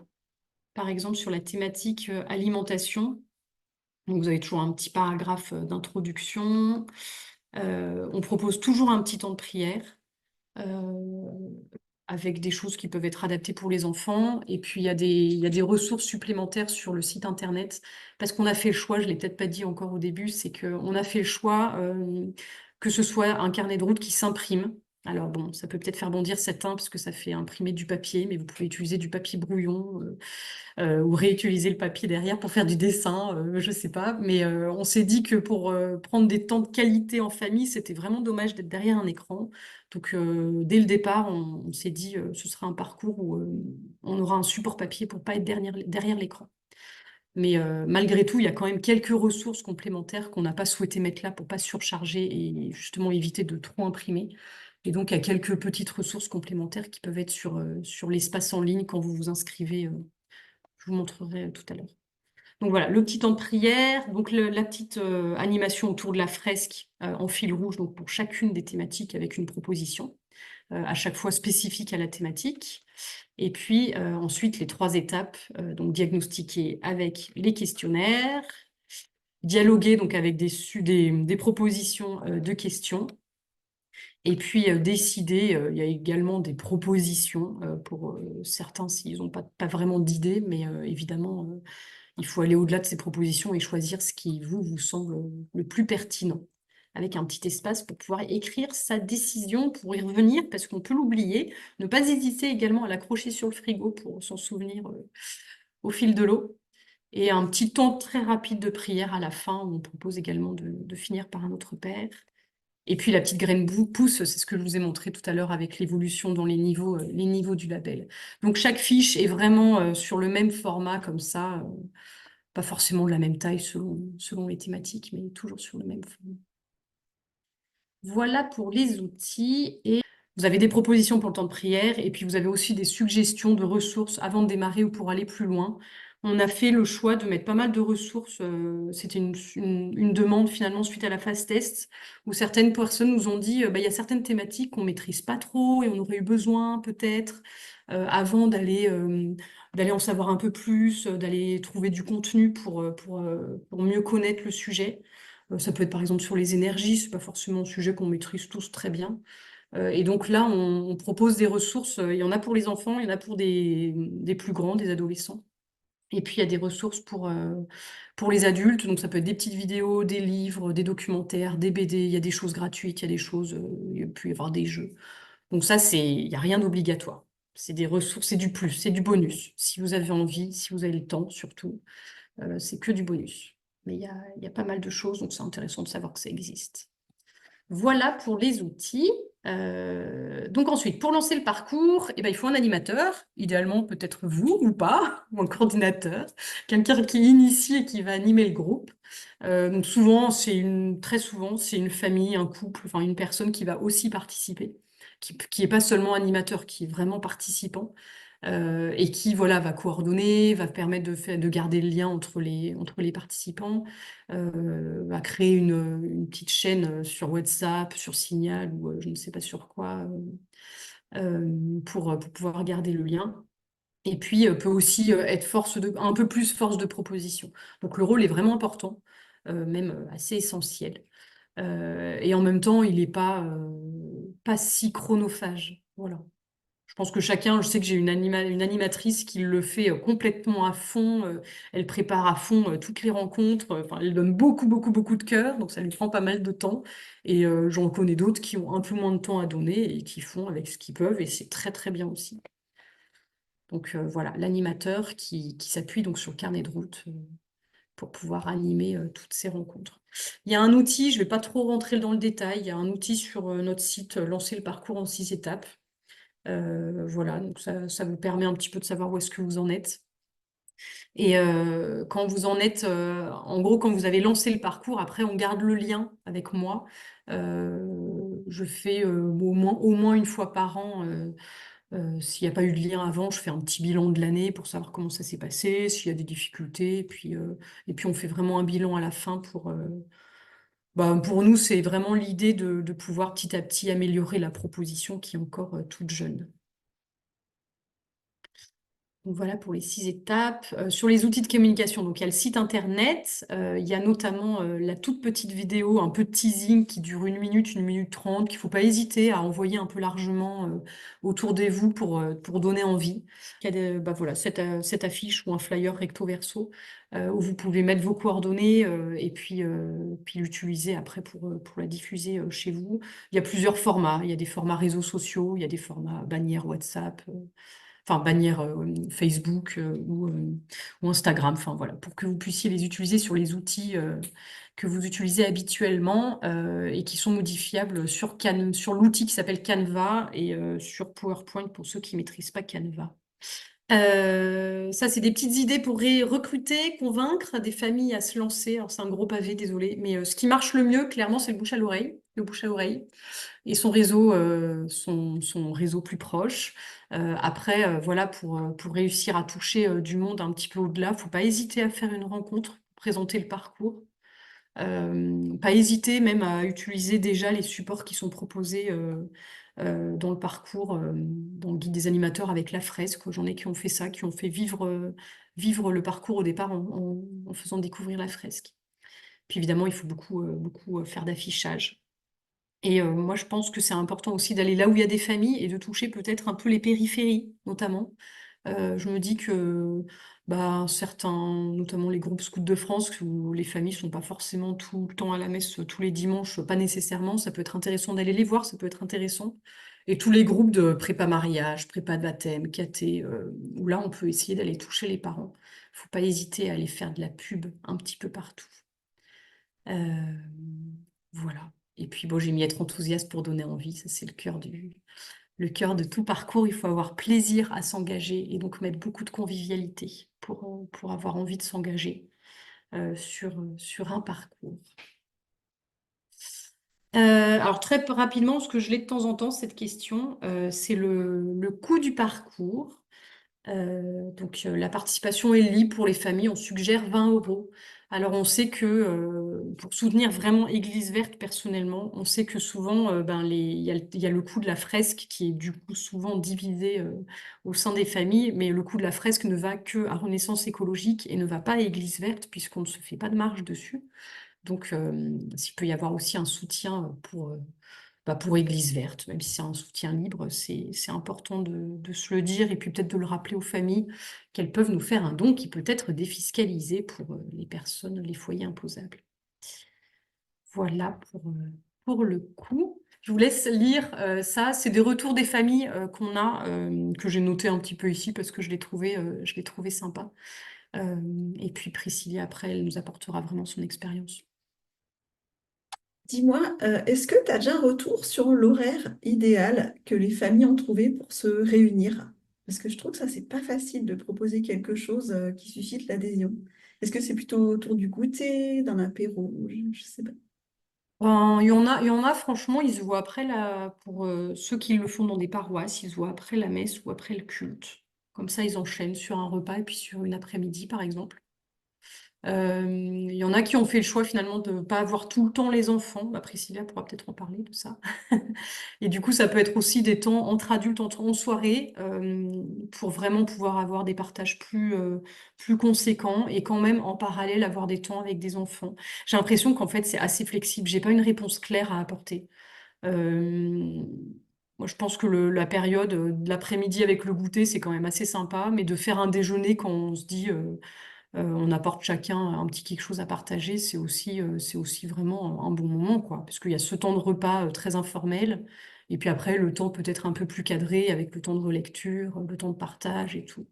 Speaker 1: par exemple, sur la thématique alimentation. Donc, vous avez toujours un petit paragraphe d'introduction. On propose toujours un petit temps de prière. euh, avec des choses qui peuvent être adaptées pour les enfants. Et puis, il y a des ressources supplémentaires sur le site internet, parce qu'on a fait le choix, je ne l'ai peut-être pas dit encore au début, c'est qu'on a fait le choix que ce soit un carnet de route qui s'imprime. Alors bon, ça peut peut-être faire bondir certains, parce que ça fait imprimer du papier, mais vous pouvez utiliser du papier brouillon. Ou réutiliser le papier derrière pour faire du dessin, je sais pas. Mais on s'est dit que pour prendre des temps de qualité en famille, c'était vraiment dommage d'être derrière un écran. Donc dès le départ, on s'est dit ce sera un parcours où on aura un support papier pour pas être derrière l'écran. Mais malgré tout, il y a quand même quelques ressources complémentaires qu'on n'a pas souhaité mettre là pour pas surcharger et justement éviter de trop imprimer. Et donc, il y a quelques petites ressources complémentaires qui peuvent être sur l'espace en ligne quand vous vous inscrivez. Je vous montrerai tout à l'heure. Donc voilà, le petit temps de prière, donc la petite animation autour de la fresque en fil rouge, donc pour chacune des thématiques avec une proposition, à chaque fois spécifique à la thématique. Et puis ensuite les 3 étapes, donc diagnostiquer avec les questionnaires, dialoguer donc avec des propositions de questions. Et puis décider, il y a également des propositions pour certains s'ils n'ont pas vraiment d'idées, mais évidemment, il faut aller au-delà de ces propositions et choisir ce qui vous semble le plus pertinent, avec un petit espace pour pouvoir écrire sa décision, pour y revenir, parce qu'on peut l'oublier. Ne pas hésiter également à l'accrocher sur le frigo pour s'en souvenir au fil de l'eau. Et un petit temps très rapide de prière à la fin, où on propose également de finir par un autre Père. Et puis la petite graine pousse, c'est ce que je vous ai montré tout à l'heure avec l'évolution dans les niveaux du label. Donc chaque fiche est vraiment sur le même format comme ça, pas forcément de la même taille selon les thématiques, mais toujours sur le même format. Voilà pour les outils. Et vous avez des propositions pour le temps de prière, et puis vous avez aussi des suggestions de ressources avant de démarrer ou pour aller plus loin. On a fait le choix de mettre pas mal de ressources. C'était une demande finalement suite à la phase test, où certaines personnes nous ont dit bah, il y a certaines thématiques qu'on maîtrise pas trop et on aurait eu besoin peut-être avant d'aller en savoir un peu plus, d'aller trouver du contenu pour mieux connaître le sujet. Ça peut être par exemple sur les énergies, c'est pas forcément un sujet qu'on maîtrise tous très bien. Et donc là, on propose des ressources. Il y en a pour les enfants, il y en a pour des plus grands, des adolescents. Et puis, il y a des ressources pour les adultes. Donc, ça peut être des petites vidéos, des livres, des documentaires, des BD. Il y a des choses gratuites, il y a des choses, il peut y avoir des jeux. Donc, ça, il n'y a rien d'obligatoire. C'est des ressources, c'est du plus, c'est du bonus. Si vous avez envie, si vous avez le temps, surtout, c'est que du bonus. Mais il y a pas mal de choses, donc c'est intéressant de savoir que ça existe. Voilà pour les outils. Donc ensuite, pour lancer le parcours, il faut un animateur, idéalement peut-être vous ou pas, ou un coordinateur, quelqu'un qui initie et qui va animer le groupe. Donc souvent, très souvent, c'est une famille, un couple, enfin une personne qui va aussi participer, qui est pas seulement animateur, qui est vraiment participant. Et qui voilà, va coordonner, va permettre de garder le lien entre les participants, va créer une petite chaîne sur WhatsApp, sur Signal ou je ne sais pas sur quoi, pour pouvoir garder le lien. Et puis peut aussi être un peu plus force de proposition. Donc le rôle est vraiment important, même assez essentiel. Et en même temps, il n'est pas si chronophage. Voilà. Je pense que chacun, je sais que j'ai une animatrice qui le fait complètement à fond. Elle prépare à fond toutes les rencontres. Enfin, elle donne beaucoup, beaucoup, beaucoup de cœur. Donc, ça lui prend pas mal de temps. Et j'en connais d'autres qui ont un peu moins de temps à donner et qui font avec ce qu'ils peuvent. Et c'est très, très bien aussi. Donc, voilà, l'animateur qui s'appuie donc sur le carnet de route pour pouvoir animer toutes ces rencontres. Il y a un outil, je ne vais pas trop rentrer dans le détail. Il y a un outil sur notre site, Lancer le parcours en 6 étapes. Voilà, donc ça vous permet un petit peu de savoir où est-ce que vous en êtes. Et quand vous en êtes, en gros, quand vous avez lancé le parcours, après, on garde le lien avec moi. Je fais au moins une fois par an, s'il n'y a pas eu de lien avant, je fais un petit bilan de l'année pour savoir comment ça s'est passé, s'il y a des difficultés. Et puis on fait vraiment un bilan à la fin pour nous, c'est vraiment l'idée de pouvoir petit à petit améliorer la proposition qui est encore toute jeune. Donc voilà pour les 6 étapes. Sur les outils de communication, donc il y a le site internet, il y a notamment la toute petite vidéo, un peu de teasing qui dure 1 minute 30, qu'il ne faut pas hésiter à envoyer un peu largement autour de vous pour donner envie. Il y a voilà, cette affiche ou un flyer recto verso où vous pouvez mettre vos coordonnées et puis l'utiliser après pour la diffuser chez vous. Il y a plusieurs formats. Il y a des formats réseaux sociaux, il y a des formats bannières WhatsApp. Enfin bannière Facebook ou Instagram, enfin voilà, pour que vous puissiez les utiliser sur les outils que vous utilisez habituellement et qui sont modifiables sur l'outil qui s'appelle Canva et sur PowerPoint pour ceux qui ne maîtrisent pas Canva. Ça, c'est des petites idées pour recruter, convaincre des familles à se lancer. Alors, c'est un gros pavé, désolé, mais ce qui marche le mieux, clairement, c'est le bouche à l'oreille, et son réseau plus proche. Après, voilà, pour réussir à toucher du monde un petit peu au-delà, faut pas hésiter à faire une rencontre, présenter le parcours. Pas hésiter même à utiliser déjà les supports qui sont proposés dans le parcours, dans le guide des animateurs avec la fresque. J'en ai qui ont fait ça, qui ont fait vivre le parcours au départ en faisant découvrir la fresque. Puis évidemment, il faut beaucoup faire d'affichage. Et moi, je pense que c'est important aussi d'aller là où il y a des familles et de toucher peut-être un peu les périphéries, notamment. Je me dis que certains, notamment les groupes scouts de France, où les familles sont pas forcément tout le temps à la messe tous les dimanches, pas nécessairement, ça peut être intéressant d'aller les voir, ça peut être intéressant. Et tous les groupes de prépa mariage, prépa de baptême, caté, où là, on peut essayer d'aller toucher les parents. Faut pas hésiter à aller faire de la pub un petit peu partout. Euh, voilà. Et puis, bon, j'ai mis être enthousiaste pour donner envie. Ça, c'est le cœur de tout parcours. Il faut avoir plaisir à s'engager et donc mettre beaucoup de convivialité pour avoir envie de s'engager sur un parcours. Alors, très rapidement, parce que je l'ai de temps en temps, cette question, c'est le coût du parcours. Donc, la participation est libre pour les familles, on suggère 20 euros. Alors, on sait que pour soutenir vraiment Église verte, personnellement, on sait que souvent, il y a le coût de la fresque qui est du coup souvent divisé au sein des familles, mais le coût de la fresque ne va que à Renaissance écologique et ne va pas à Église verte, puisqu'on ne se fait pas de marge dessus. Donc, s'il peut y avoir aussi un soutien pour Église verte, même si c'est un soutien libre, c'est important de se le dire et puis peut-être de le rappeler aux familles qu'elles peuvent nous faire un don qui peut être défiscalisé pour les personnes, les foyers imposables. Voilà pour le coup. Je vous laisse lire ça. C'est des retours des familles qu'on a, que j'ai noté un petit peu ici parce que je l'ai trouvé sympa. Et puis Priscilla, après, elle nous apportera vraiment son expérience.
Speaker 3: Dis-moi, est-ce que tu as déjà un retour sur l'horaire idéal que les familles ont trouvé pour se réunir? Parce que je trouve que ça, c'est pas facile de proposer quelque chose qui suscite l'adhésion. Est-ce que c'est plutôt autour du goûter, d'un apéro? Je sais pas.
Speaker 1: Ben, il y en a, franchement, ils se voient après pour ceux qui le font dans des paroisses, ils se voient après la messe ou après le culte. Comme ça, ils enchaînent sur un repas et puis sur une après-midi, par exemple. Il y en a qui ont fait le choix finalement de ne pas avoir tout le temps les enfants. Priscilla pourra peut-être en parler de ça. Et du coup, ça peut être aussi des temps entre adultes, en soirée, pour vraiment pouvoir avoir des partages plus conséquents et quand même en parallèle avoir des temps avec des enfants. J'ai l'impression qu'en fait, c'est assez flexible. J'ai pas une réponse claire à apporter. Euh, Moi, je pense que la période de l'après-midi avec le goûter, c'est quand même assez sympa, mais de faire un déjeuner quand on se dit on apporte chacun un petit quelque chose à partager, c'est aussi vraiment un bon moment, quoi. Parce qu'il y a ce temps de repas très informel, et puis après, le temps peut-être un peu plus cadré, avec le temps de relecture, le temps de partage et tout.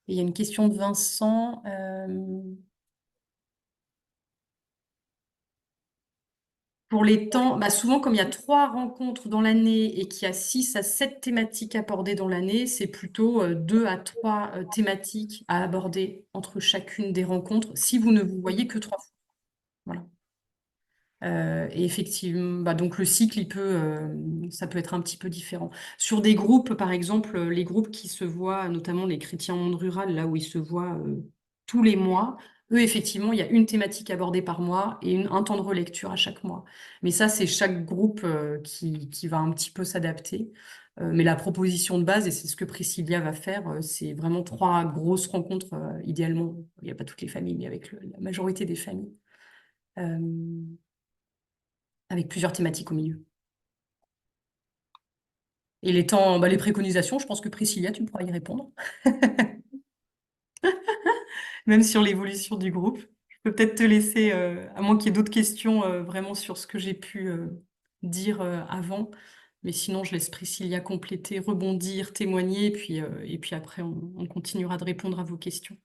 Speaker 1: Et il y a une question de Vincent. Pour les temps, souvent, comme il y a 3 rencontres dans l'année et qu'il y a 6 à 7 thématiques abordées dans l'année, c'est plutôt 2 à 3 thématiques à aborder entre chacune des rencontres, si vous ne vous voyez que 3 fois. Voilà. Et effectivement, donc le cycle, ça peut être un petit peu différent. Sur des groupes, par exemple, les groupes qui se voient, notamment les chrétiens monde rural, là où ils se voient tous les mois, eux, effectivement, il y a une thématique abordée par mois et un temps de relecture à chaque mois. Mais ça, c'est chaque groupe qui va un petit peu s'adapter. Mais la proposition de base, et c'est ce que Priscilla va faire, c'est vraiment 3 grosses rencontres, idéalement. Il n'y a pas toutes les familles, mais avec la majorité des familles. Euh, avec plusieurs thématiques au milieu. Et les temps, les préconisations, je pense que Priscilla, tu pourras y répondre, même sur l'évolution du groupe. Je peux peut-être te laisser, à moins qu'il y ait d'autres questions vraiment sur ce que j'ai pu dire avant, mais sinon je laisse Priscilla compléter, rebondir, témoigner, et puis après on continuera de répondre à vos questions.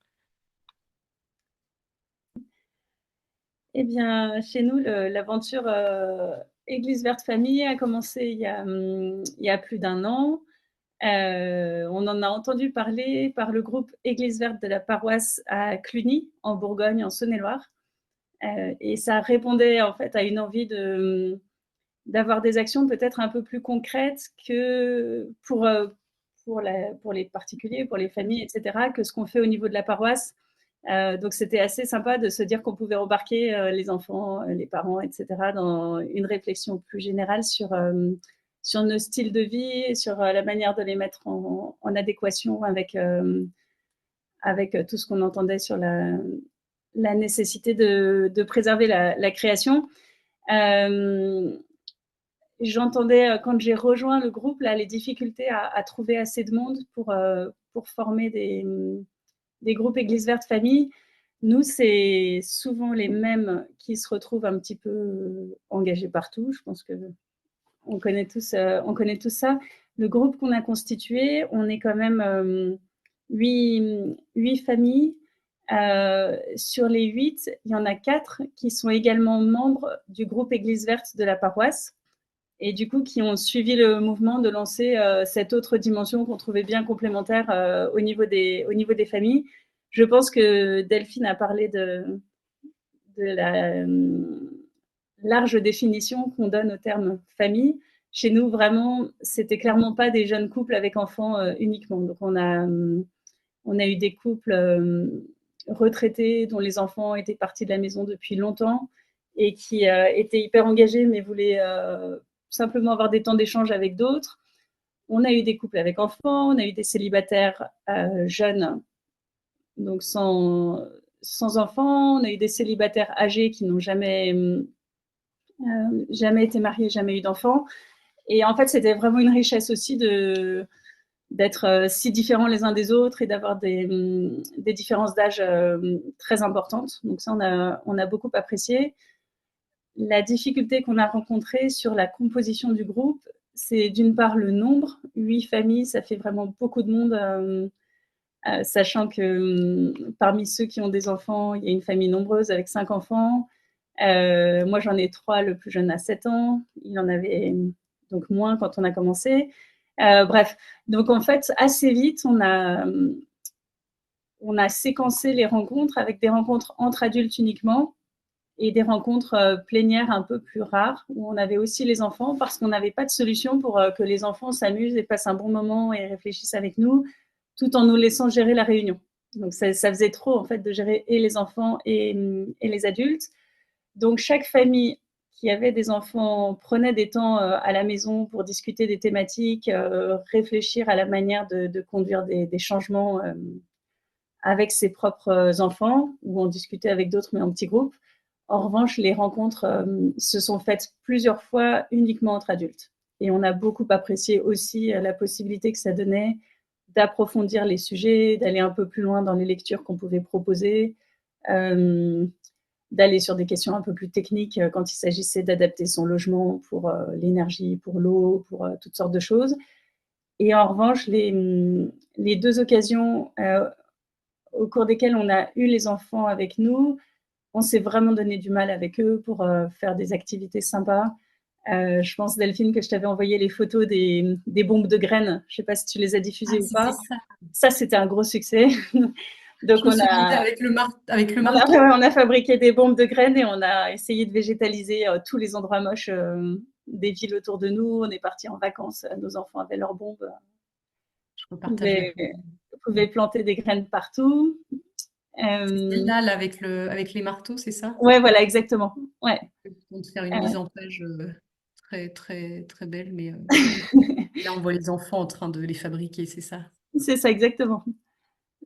Speaker 4: Eh bien, chez nous, l'aventure Église verte famille a commencé il y a plus d'1 an. On en a entendu parler par le groupe Église verte de la paroisse à Cluny, en Bourgogne, en Saône-et-Loire. Et ça répondait en fait à une envie d'avoir des actions peut-être un peu plus concrètes que pour les particuliers, pour les familles, etc., que ce qu'on fait au niveau de la paroisse. Donc c'était assez sympa de se dire qu'on pouvait embarquer les enfants, les parents, etc., dans une réflexion plus générale sur nos styles de vie, sur la manière de les mettre en adéquation avec tout ce qu'on entendait sur la nécessité de préserver la création. J'entendais quand j'ai rejoint le groupe là, les difficultés à trouver assez de monde pour former des groupes Église verte famille. Nous, c'est souvent les mêmes qui se retrouvent un petit peu engagés partout. Je pense qu'on connaît tous ça. Le groupe qu'on a constitué, on est quand même 8 familles. Sur les 8, il y en a 4 qui sont également membres du groupe Église verte de la paroisse et du coup qui ont suivi le mouvement de lancer cette autre dimension qu'on trouvait bien complémentaire au niveau des familles. Je pense que Delphine a parlé de la large définition qu'on donne au terme famille. Chez nous, vraiment, c'était clairement pas des jeunes couples avec enfants uniquement. Donc, on a eu des couples retraités dont les enfants étaient partis de la maison depuis longtemps et qui étaient hyper engagés mais voulaient simplement avoir des temps d'échange avec d'autres. On a eu des couples avec enfants, on a eu des célibataires jeunes, donc sans enfants, on a eu des célibataires âgés qui n'ont jamais jamais été mariée, jamais eu d'enfant. Et en fait, c'était vraiment une richesse aussi d'être si différents les uns des autres et d'avoir des différences d'âge très importantes. Donc ça, on a beaucoup apprécié. La difficulté qu'on a rencontrée sur la composition du groupe, c'est d'une part le nombre. 8 familles, ça fait vraiment beaucoup de monde, sachant que parmi ceux qui ont des enfants, il y a une famille nombreuse avec 5 enfants. Moi, j'en ai 3, le plus jeune a 7 ans. Il en avait donc moins quand on a commencé. Bref, donc en fait, assez vite, on a séquencé les rencontres avec des rencontres entre adultes uniquement et des rencontres plénières un peu plus rares, où on avait aussi les enfants, parce qu'on n'avait pas de solution pour que les enfants s'amusent et passent un bon moment et réfléchissent avec nous, tout en nous laissant gérer la réunion. Donc ça faisait trop, en fait, de gérer et les enfants et les adultes. Donc chaque famille qui avait des enfants prenait des temps à la maison pour discuter des thématiques, réfléchir à la manière de conduire des changements avec ses propres enfants, ou en discuter avec d'autres, mais en petits groupes. En revanche, les rencontres se sont faites plusieurs fois uniquement entre adultes. Et on a beaucoup apprécié aussi la possibilité que ça donnait d'approfondir les sujets, d'aller un peu plus loin dans les lectures qu'on pouvait proposer, d'aller sur des questions un peu plus techniques quand il s'agissait d'adapter son logement pour l'énergie, pour l'eau, pour toutes sortes de choses. Et en revanche, les 2 occasions au cours desquelles on a eu les enfants avec nous, on s'est vraiment donné du mal avec eux pour faire des activités sympas. Je pense, Delphine, que je t'avais envoyé les photos des bombes de graines. Je ne sais pas si tu les as diffusées ou pas.
Speaker 1: C'était ça.
Speaker 4: Ça, c'était un gros succès. Donc,
Speaker 1: Je me souviens avec le marteau.
Speaker 4: on a fabriqué des bombes de graines et on a essayé de végétaliser tous les endroits moches des villes autour de nous. On est partis en vacances. Nos enfants avaient leurs bombes.
Speaker 1: Je repartage la photo.
Speaker 4: Vous pouvez planter des graines partout.
Speaker 1: C'est celle-là là, avec les marteaux, c'est ça?
Speaker 4: Ouais, voilà, exactement. Ouais.
Speaker 1: On te faire une mise en page très, très, très belle, mais là, on voit les enfants en train de les fabriquer, c'est ça?
Speaker 4: C'est ça, exactement.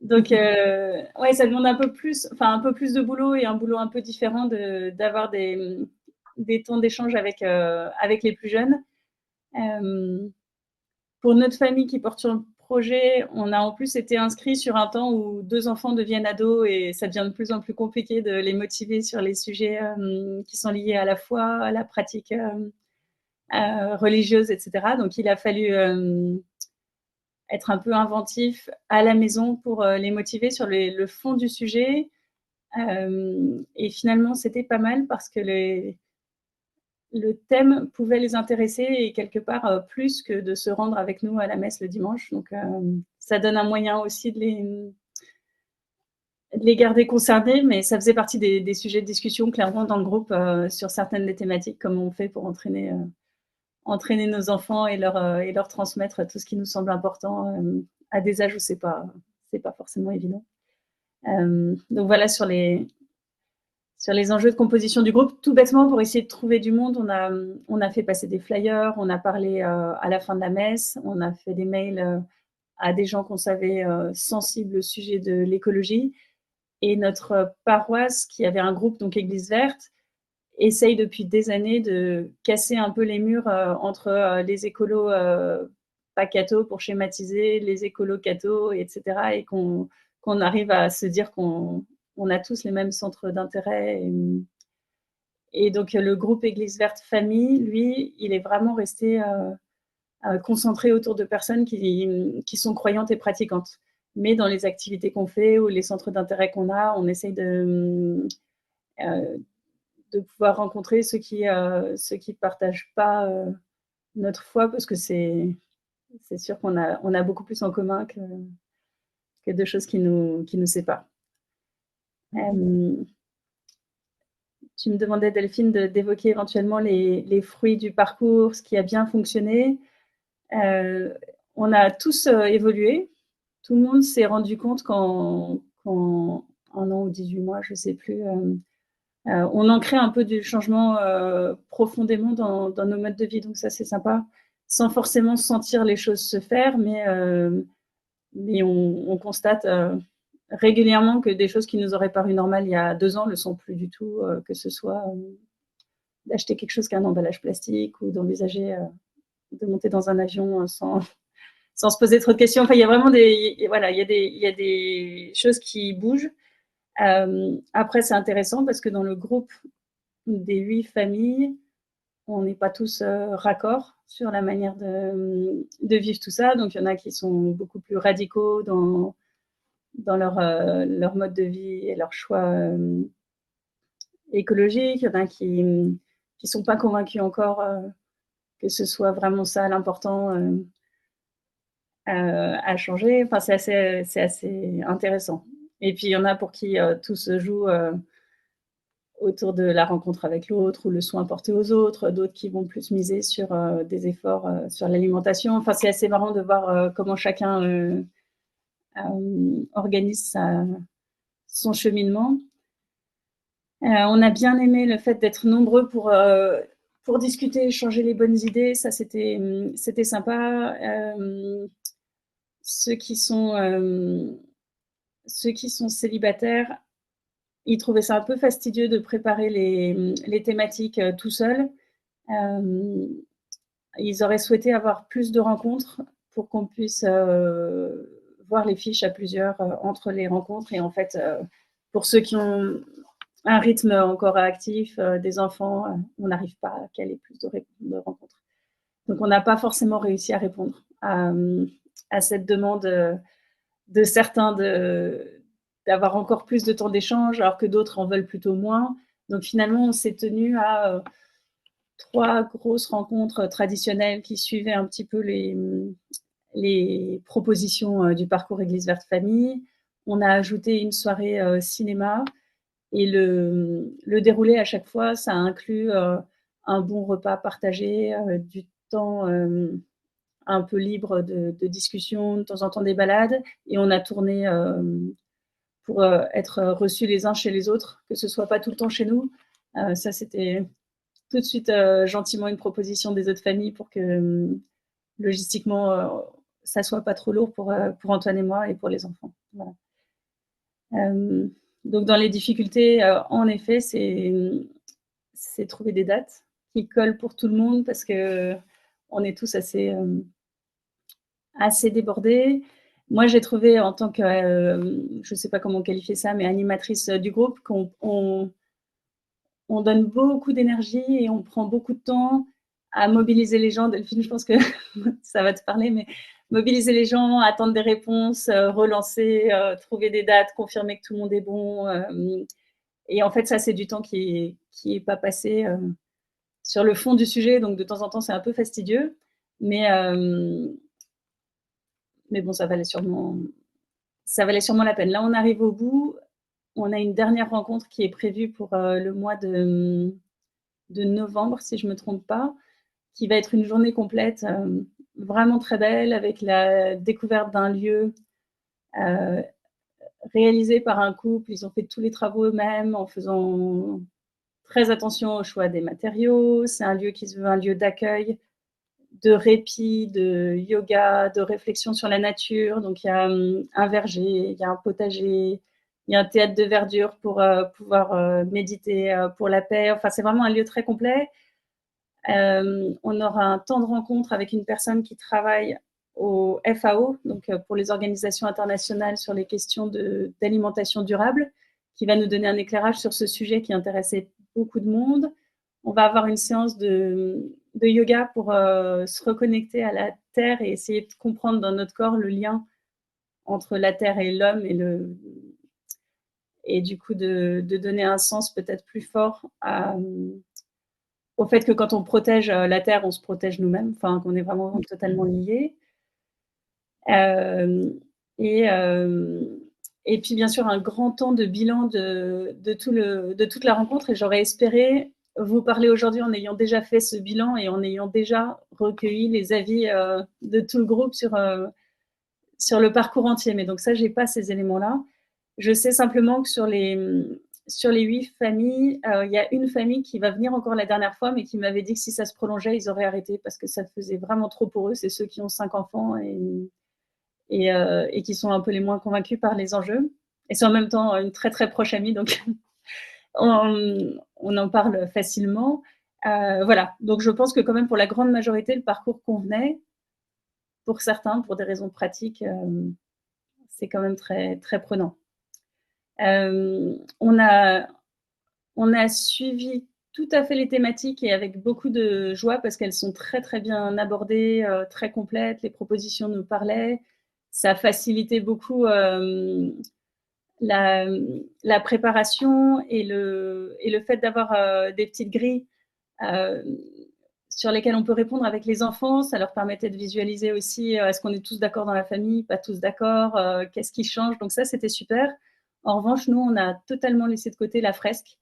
Speaker 4: Donc, ouais, ça demande un peu plus de boulot et un boulot un peu différent d'avoir des temps d'échange avec les plus jeunes. Pour notre famille qui porte sur le projet, on a en plus été inscrits sur un temps où 2 enfants deviennent ados et ça devient de plus en plus compliqué de les motiver sur les sujets qui sont liés à la foi, à la pratique religieuse, etc. Donc, il a fallu être un peu inventif à la maison pour les motiver sur le fond du sujet. Et finalement, c'était pas mal parce que le thème pouvait les intéresser et quelque part plus que de se rendre avec nous à la messe le dimanche. Donc, ça donne un moyen aussi de les garder concernés, mais ça faisait partie des sujets de discussion clairement dans le groupe sur certaines des thématiques, comme on fait pour entraîner nos enfants et leur transmettre tout ce qui nous semble important à des âges où c'est pas forcément évident. Donc voilà, sur les enjeux de composition du groupe, tout bêtement, pour essayer de trouver du monde, on a fait passer des flyers, on a parlé à la fin de la messe, on a fait des mails à des gens qu'on savait sensibles au sujet de l'écologie. Et notre paroisse, qui avait un groupe, donc Église Verte, essaye depuis des années de casser un peu les murs entre les écolos pas cathos pour schématiser, les écolos cathos, etc. Et qu'on arrive à se dire qu'on a tous les mêmes centres d'intérêt. Et donc, le groupe Église Verte Famille, lui, il est vraiment resté concentré autour de personnes qui sont croyantes et pratiquantes. Mais dans les activités qu'on fait ou les centres d'intérêt qu'on a, on essaye de pouvoir rencontrer ceux qui partagent pas notre foi, parce que c'est sûr qu'on a beaucoup plus en commun que de choses qui nous séparent. Tu me demandais, Delphine, d'évoquer éventuellement les fruits du parcours, ce qui a bien fonctionné. On a tous évolué. Tout le monde s'est rendu compte qu'en 1 an ou 18 mois, je ne sais plus, on ancrait un peu du changement profondément dans nos modes de vie. Donc ça, c'est sympa, sans forcément sentir les choses se faire, mais on constate régulièrement que des choses qui nous auraient paru normales il y a 2 ans ne le sont plus du tout, que ce soit d'acheter quelque chose qu'un emballage plastique ou d'envisager de monter dans un avion sans se poser trop de questions. Enfin, il y a vraiment voilà, il y a des choses qui bougent. Après, c'est intéressant parce que dans le groupe des 8 familles, on n'est pas tous raccords sur la manière de vivre tout ça. Donc, il y en a qui sont beaucoup plus radicaux dans leur mode de vie et leur choix écologique. Il y en a qui sont pas convaincus encore que ce soit vraiment ça l'important à changer. Enfin, c'est assez intéressant. Et puis, il y en a pour qui tout se joue autour de la rencontre avec l'autre ou le soin apporté aux autres, d'autres qui vont plus miser sur des efforts sur l'alimentation. Enfin, c'est assez marrant de voir comment chacun organise son cheminement. On a bien aimé le fait d'être nombreux pour discuter, échanger les bonnes idées. Ça, c'était sympa. Ceux qui sont célibataires, ils trouvaient ça un peu fastidieux de préparer les thématiques tout seuls. Ils auraient souhaité avoir plus de rencontres pour qu'on puisse voir les fiches à plusieurs entre les rencontres. Et en fait, pour ceux qui ont un rythme encore actif, des enfants, on n'arrive pas à caler plus de rencontres. Donc, on n'a pas forcément réussi à répondre à cette demande de certains d'avoir encore plus de temps d'échange, alors que d'autres en veulent plutôt moins. Donc, finalement, on s'est tenu à 3 grosses rencontres traditionnelles qui suivaient un petit peu les propositions du parcours Église Verte Famille. On a ajouté une soirée cinéma. Et le déroulé à chaque fois, ça inclut un bon repas partagé, du temps un peu libre de discussion, de temps en temps des balades. Et on a tourné pour être reçus les uns chez les autres, que ce ne soit pas tout le temps chez nous. Ça, c'était tout de suite gentiment une proposition des autres familles pour que logistiquement, ça ne soit pas trop lourd pour Antoine et moi et pour les enfants. Voilà. Donc, dans les difficultés, en effet, c'est trouver des dates qui collent pour tout le monde parce qu'on est tous assez débordés. Moi, j'ai trouvé en tant que, je ne sais pas comment qualifier ça, mais animatrice du groupe, qu'on donne beaucoup d'énergie et on prend beaucoup de temps à mobiliser les gens. Delphine, je pense que ça va te parler, mais mobiliser les gens, attendre des réponses, relancer, trouver des dates, confirmer que tout le monde est bon. Et en fait, ça, c'est du temps qui est pas passé sur le fond du sujet. Donc, de temps en temps, c'est un peu fastidieux. Mais bon, ça valait sûrement la peine. Là, on arrive au bout. On a une dernière rencontre qui est prévue pour le mois de novembre, si je ne me trompe pas, qui va être une journée complète, vraiment très belle, avec la découverte d'un lieu réalisé par un couple. Ils ont fait tous les travaux eux-mêmes en faisant très attention au choix des matériaux. C'est un lieu qui se veut un lieu d'accueil, de répit, de yoga, de réflexion sur la nature. Donc, il y a un verger, il y a un potager, il y a un théâtre de verdure pour pouvoir méditer pour la paix. Enfin, c'est vraiment un lieu très complet. On aura un temps de rencontre avec une personne qui travaille au FAO, donc pour les organisations internationales sur les questions d'alimentation durable, qui va nous donner un éclairage sur ce sujet qui intéressait beaucoup de monde. On va avoir une séance de yoga pour se reconnecter à la terre et essayer de comprendre dans notre corps le lien entre la terre et l'homme et du coup de donner un sens peut-être plus fort au fait que quand on protège la terre, on se protège nous-mêmes, enfin qu'on est vraiment totalement liés. Et puis bien sûr un grand temps de bilan de toute la rencontre. Et j'aurais espéré vous parler aujourd'hui en ayant déjà fait ce bilan et en ayant déjà recueilli les avis de tout le groupe sur le parcours entier. Mais donc ça, j'ai pas ces éléments-là. Je sais simplement que sur les 8 familles, il y a une famille qui va venir encore la dernière fois, mais qui m'avait dit que si ça se prolongeait, ils auraient arrêté parce que ça faisait vraiment trop pour eux. C'est ceux qui ont 5 enfants et qui sont un peu les moins convaincus par les enjeux. Et c'est en même temps une très très proche amie, donc on en parle facilement. Voilà, donc je pense que quand même pour la grande majorité, le parcours convenait. Pour certains, pour des raisons pratiques, c'est quand même très, très prenant. On a suivi tout à fait les thématiques et avec beaucoup de joie parce qu'elles sont très, très bien abordées, très complètes. Les propositions nous parlaient. Ça facilitait beaucoup la préparation et le fait d'avoir des petites grilles euh, sur lesquelles on peut répondre avec les enfants. Ça leur permettait de visualiser aussi est-ce qu'on est tous d'accord dans la famille, pas tous d'accord, qu'est-ce qui change. Donc ça, c'était super. En revanche, nous, on a totalement laissé de côté la fresque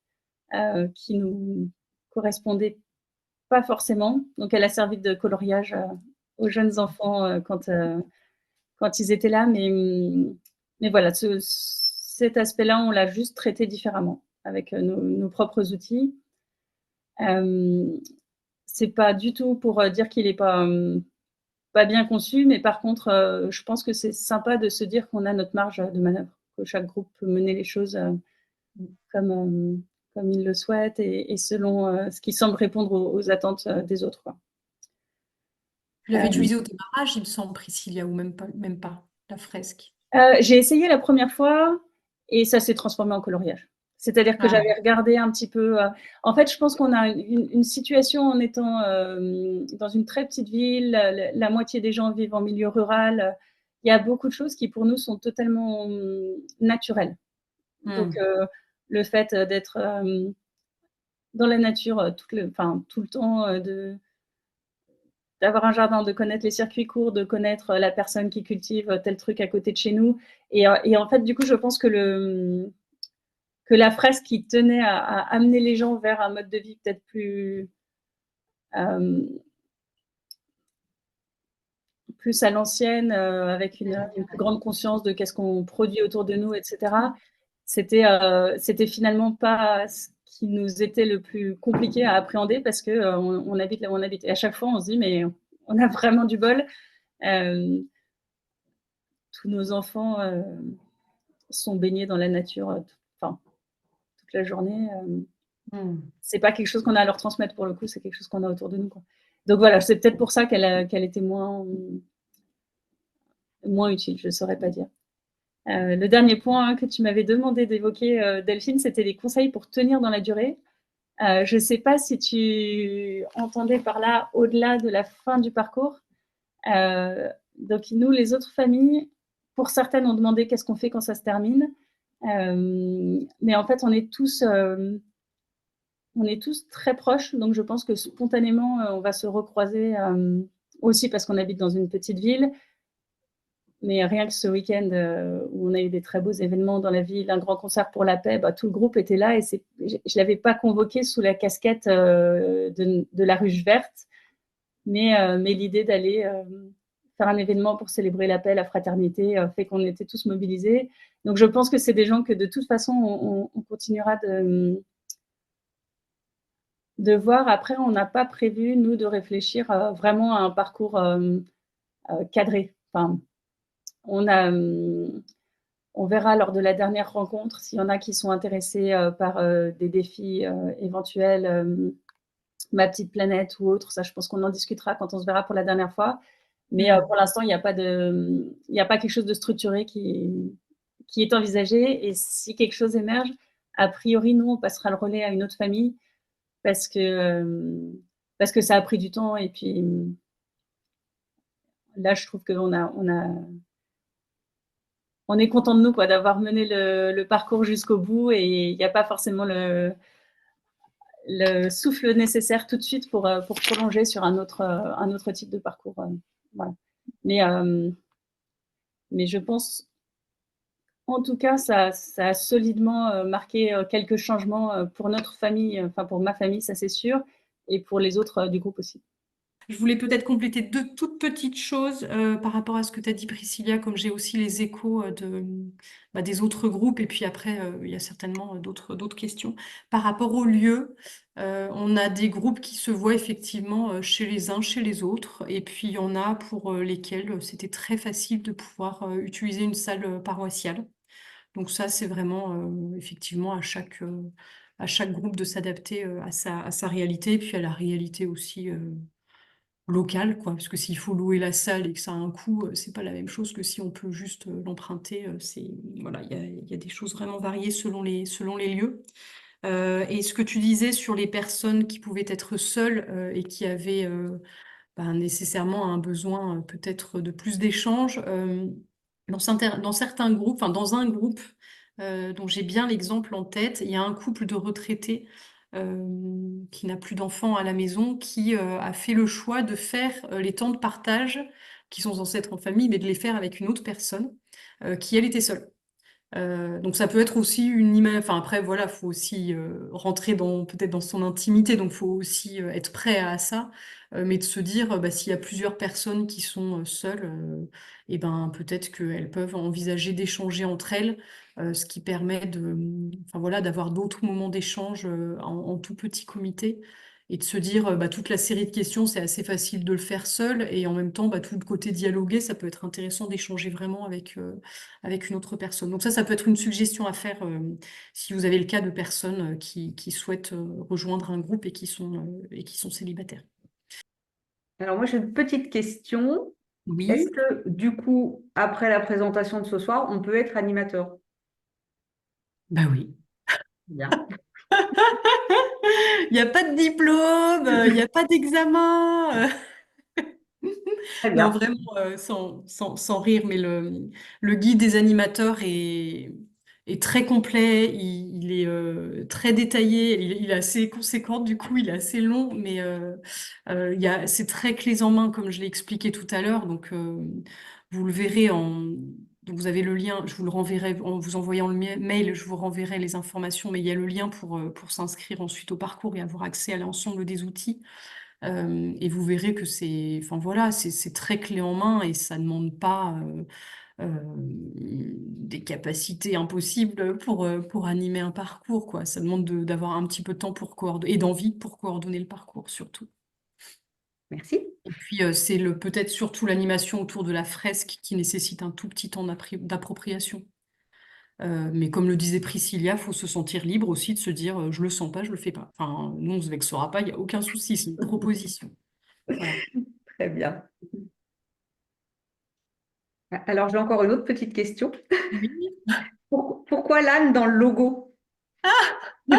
Speaker 4: qui nous correspondait pas forcément. Donc, elle a servi de coloriage aux jeunes enfants quand ils étaient là. Mais voilà, cet aspect-là, on l'a juste traité différemment avec nos propres outils. C'est pas du tout pour dire qu'il est pas bien conçu, mais par contre, je pense que c'est sympa de se dire qu'on a notre marge de manœuvre, que chaque groupe peut mener les choses comme, comme il le souhaite et selon ce qui semble répondre aux attentes des autres, quoi.
Speaker 1: Tu l'avais utilisé au démarrage, il me semble, Priscilla, ou même pas la fresque.
Speaker 4: J'ai essayé la première fois et ça s'est transformé en coloriage. C'est-à-dire que j'avais regardé un petit peu. En fait, je pense qu'on a une situation en étant dans une très petite ville, la moitié des gens vivent en milieu rural. Il y a beaucoup de choses qui pour nous sont totalement naturelles. Donc, le fait d'être dans la nature tout le temps, d'avoir un jardin, de connaître les circuits courts, de connaître la personne qui cultive tel truc à côté de chez nous. Et en fait, du coup, je pense que la fresque qui tenait à amener les gens vers un mode de vie peut-être plus à l'ancienne, avec une plus grande conscience de qu'est-ce qu'on produit autour de nous, etc. C'était finalement pas ce qui nous était le plus compliqué à appréhender parce que on habite là où on habite. Et à chaque fois, on se dit mais on a vraiment du bol. Tous nos enfants sont baignés dans la nature, toute la journée. C'est pas quelque chose qu'on a à leur transmettre pour le coup, c'est quelque chose qu'on a autour de nous, quoi. Donc voilà, c'est peut-être pour ça qu'elle était moins utile, je ne saurais pas dire. Le dernier point que tu m'avais demandé d'évoquer, Delphine, c'était les conseils pour tenir dans la durée. Je ne sais pas si tu entendais par là au-delà de la fin du parcours. Donc nous, les autres familles, pour certaines, ont demandé qu'est-ce qu'on fait quand ça se termine. Mais en fait, on est tous très proches, donc je pense que spontanément, on va se recroiser aussi parce qu'on habite dans une petite ville. Mais rien que ce week-end où on a eu des très beaux événements dans la ville, un grand concert pour la paix, tout le groupe était là et je ne l'avais pas convoqué sous la casquette de la ruche verte, mais l'idée d'aller faire un événement pour célébrer la paix, la fraternité, fait qu'on était tous mobilisés. Donc je pense que c'est des gens que de toute façon, on continuera de voir. Après, on n'a pas prévu, nous, de réfléchir vraiment à un parcours cadré. Enfin, on verra lors de la dernière rencontre s'il y en a qui sont intéressés par des défis éventuels, Ma Petite Planète ou autre. Ça, je pense qu'on en discutera quand on se verra pour la dernière fois. Mais pour l'instant, il n'y a pas quelque chose de structuré qui est envisagé. Et si quelque chose émerge, a priori, nous, on passera le relais à une autre famille parce que ça a pris du temps. Et puis là, je trouve on est content de nous, quoi, d'avoir mené le parcours jusqu'au bout et il n'y a pas forcément le souffle nécessaire tout de suite pour prolonger sur un autre type de parcours. Voilà. Mais je pense, en tout cas, ça a solidement marqué quelques changements pour notre famille, enfin pour ma famille, ça c'est sûr, et pour les autres du groupe aussi.
Speaker 1: Je voulais peut-être compléter deux toutes petites choses par rapport à ce que tu as dit, Priscilla, comme j'ai aussi les échos des autres groupes, et puis après, il y a certainement d'autres questions. Par rapport au lieu, on a des groupes qui se voient effectivement chez les uns, chez les autres, et puis il y en a pour lesquels c'était très facile de pouvoir utiliser une salle paroissiale. Donc ça, c'est vraiment effectivement à à chaque groupe de s'adapter à sa réalité, et puis à la réalité aussi locale, quoi. Parce que s'il faut louer la salle et que ça a un coût, c'est pas la même chose que si on peut juste l'emprunter. Voilà, il y a des choses vraiment variées selon les lieux. Et ce que tu disais sur les personnes qui pouvaient être seules et qui avaient nécessairement un besoin peut-être de plus d'échanges. Dans certains groupes, enfin dans un groupe dont j'ai bien l'exemple en tête, il y a un couple de retraités qui n'a plus d'enfants à la maison, qui a fait le choix de faire les temps de partage qui sont censés être en famille, mais de les faire avec une autre personne qui, elle, était seule. Donc ça peut être aussi une image. Enfin après voilà, faut aussi rentrer dans peut-être dans son intimité, donc faut aussi être prêt à ça, mais de se dire s'il y a plusieurs personnes qui sont seules, et ben peut-être qu'elles peuvent envisager d'échanger entre elles, ce qui permet enfin voilà, d'avoir d'autres moments d'échange en tout petit comité. Et de se dire, toute la série de questions, c'est assez facile de le faire seul. Et en même temps, tout le côté dialogué, ça peut être intéressant d'échanger vraiment avec une autre personne. Donc ça peut être une suggestion à faire si vous avez le cas de personnes qui souhaitent rejoindre un groupe et qui sont célibataires.
Speaker 5: Alors moi, j'ai une petite question.
Speaker 1: Oui,
Speaker 5: Est-ce que du coup, après la présentation de ce soir, on peut être animateur?
Speaker 1: bah oui.
Speaker 5: Bien.
Speaker 1: Il n'y a pas de diplôme, il n'y a pas d'examen.
Speaker 5: Très
Speaker 1: Non,
Speaker 5: bien.
Speaker 1: vraiment, sans rire, mais le guide des animateurs est très complet, il est très détaillé, il est assez conséquent, du coup, il est assez long, mais c'est très clés en main, comme je l'ai expliqué tout à l'heure. Donc, vous le verrez donc vous avez le lien, je vous le renverrai en vous envoyant le mail, je vous renverrai les informations, mais il y a le lien pour s'inscrire ensuite au parcours et avoir accès à l'ensemble des outils. Et vous verrez que enfin voilà, c'est très clé en main et ça ne demande pas des capacités impossibles pour animer un parcours, quoi. Ça demande d'avoir un petit peu de temps pour coordonner et d'envie pour coordonner le parcours surtout.
Speaker 5: Merci.
Speaker 1: Et puis c'est peut-être surtout l'animation autour de la fresque qui nécessite un tout petit temps d'appropriation. Mais comme le disait Priscilla, faut se sentir libre aussi de se dire je le sens pas, je le fais pas. Enfin, nous on se vexera pas, il y a aucun souci, c'est une proposition. Voilà.
Speaker 5: Très bien. Alors, j'ai encore une autre petite question.
Speaker 1: Oui.
Speaker 5: Pourquoi l'âne dans le logo?
Speaker 1: Ça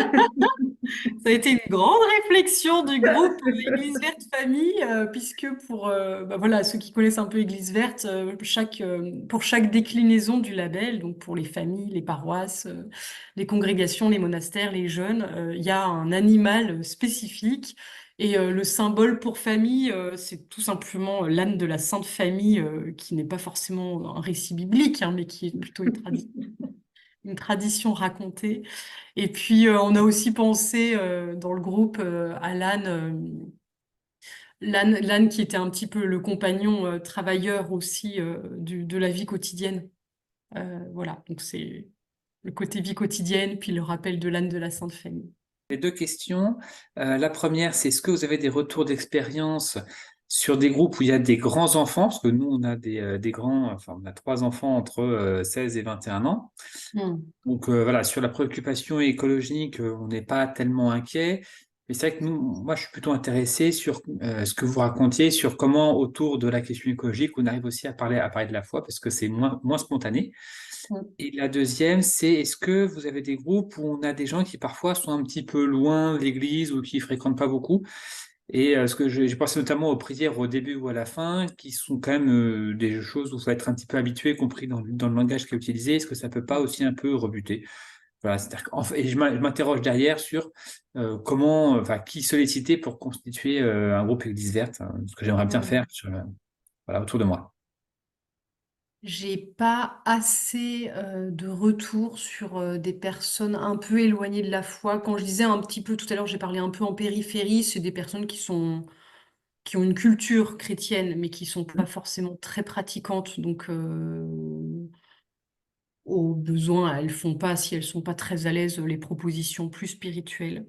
Speaker 1: a été une grande réflexion du groupe Église Verte Famille, puisque voilà, ceux qui connaissent un peu Église Verte, pour chaque déclinaison du label, donc pour les familles, les paroisses, les congrégations, les monastères, les jeunes, il y a un animal spécifique. Et le symbole pour famille, c'est tout simplement l'âne de la Sainte Famille, qui n'est pas forcément un récit biblique, hein, mais qui est plutôt une tradition racontée. Et puis, on a aussi pensé dans le groupe à l'âne qui était un petit peu le compagnon travailleur aussi de la vie quotidienne. Voilà, donc c'est le côté vie quotidienne, puis le rappel de l'âne de la Sainte Famille.
Speaker 6: Les deux questions. La première, c'est est-ce que vous avez des retours d'expérience sur des groupes où il y a des grands enfants? Parce que nous, on a des grands, enfin, on a 3 enfants entre 16 et 21 ans. Donc voilà, sur la préoccupation écologique, on n'est pas tellement inquiet. Mais c'est vrai que moi, je suis plutôt intéressé sur ce que vous racontiez, sur comment, autour de la question écologique, on arrive aussi à parler de la foi, parce que c'est moins spontané. Et la deuxième, c'est est-ce que vous avez des groupes où on a des gens qui parfois sont un petit peu loin de l'église ou qui fréquentent pas beaucoup? Et ce que j'ai pensé notamment aux prières au début ou à la fin, qui sont quand même des choses où il faut être un petit peu habitué, compris dans le langage qui est utilisé. Est-ce que ça peut pas aussi un peu rebuter? Voilà, c'est-à-dire et je m'interroge derrière sur qui solliciter pour constituer un groupe Église verte, hein, ce que j'aimerais bien faire voilà, autour de moi.
Speaker 1: J'ai pas assez de retours sur des personnes un peu éloignées de la foi. Quand je disais un petit peu tout à l'heure, j'ai parlé un peu en périphérie, c'est des personnes qui ont une culture chrétienne, mais qui sont pas forcément très pratiquantes. Donc, au besoin, elles font pas, si elles sont pas très à l'aise, les propositions plus spirituelles.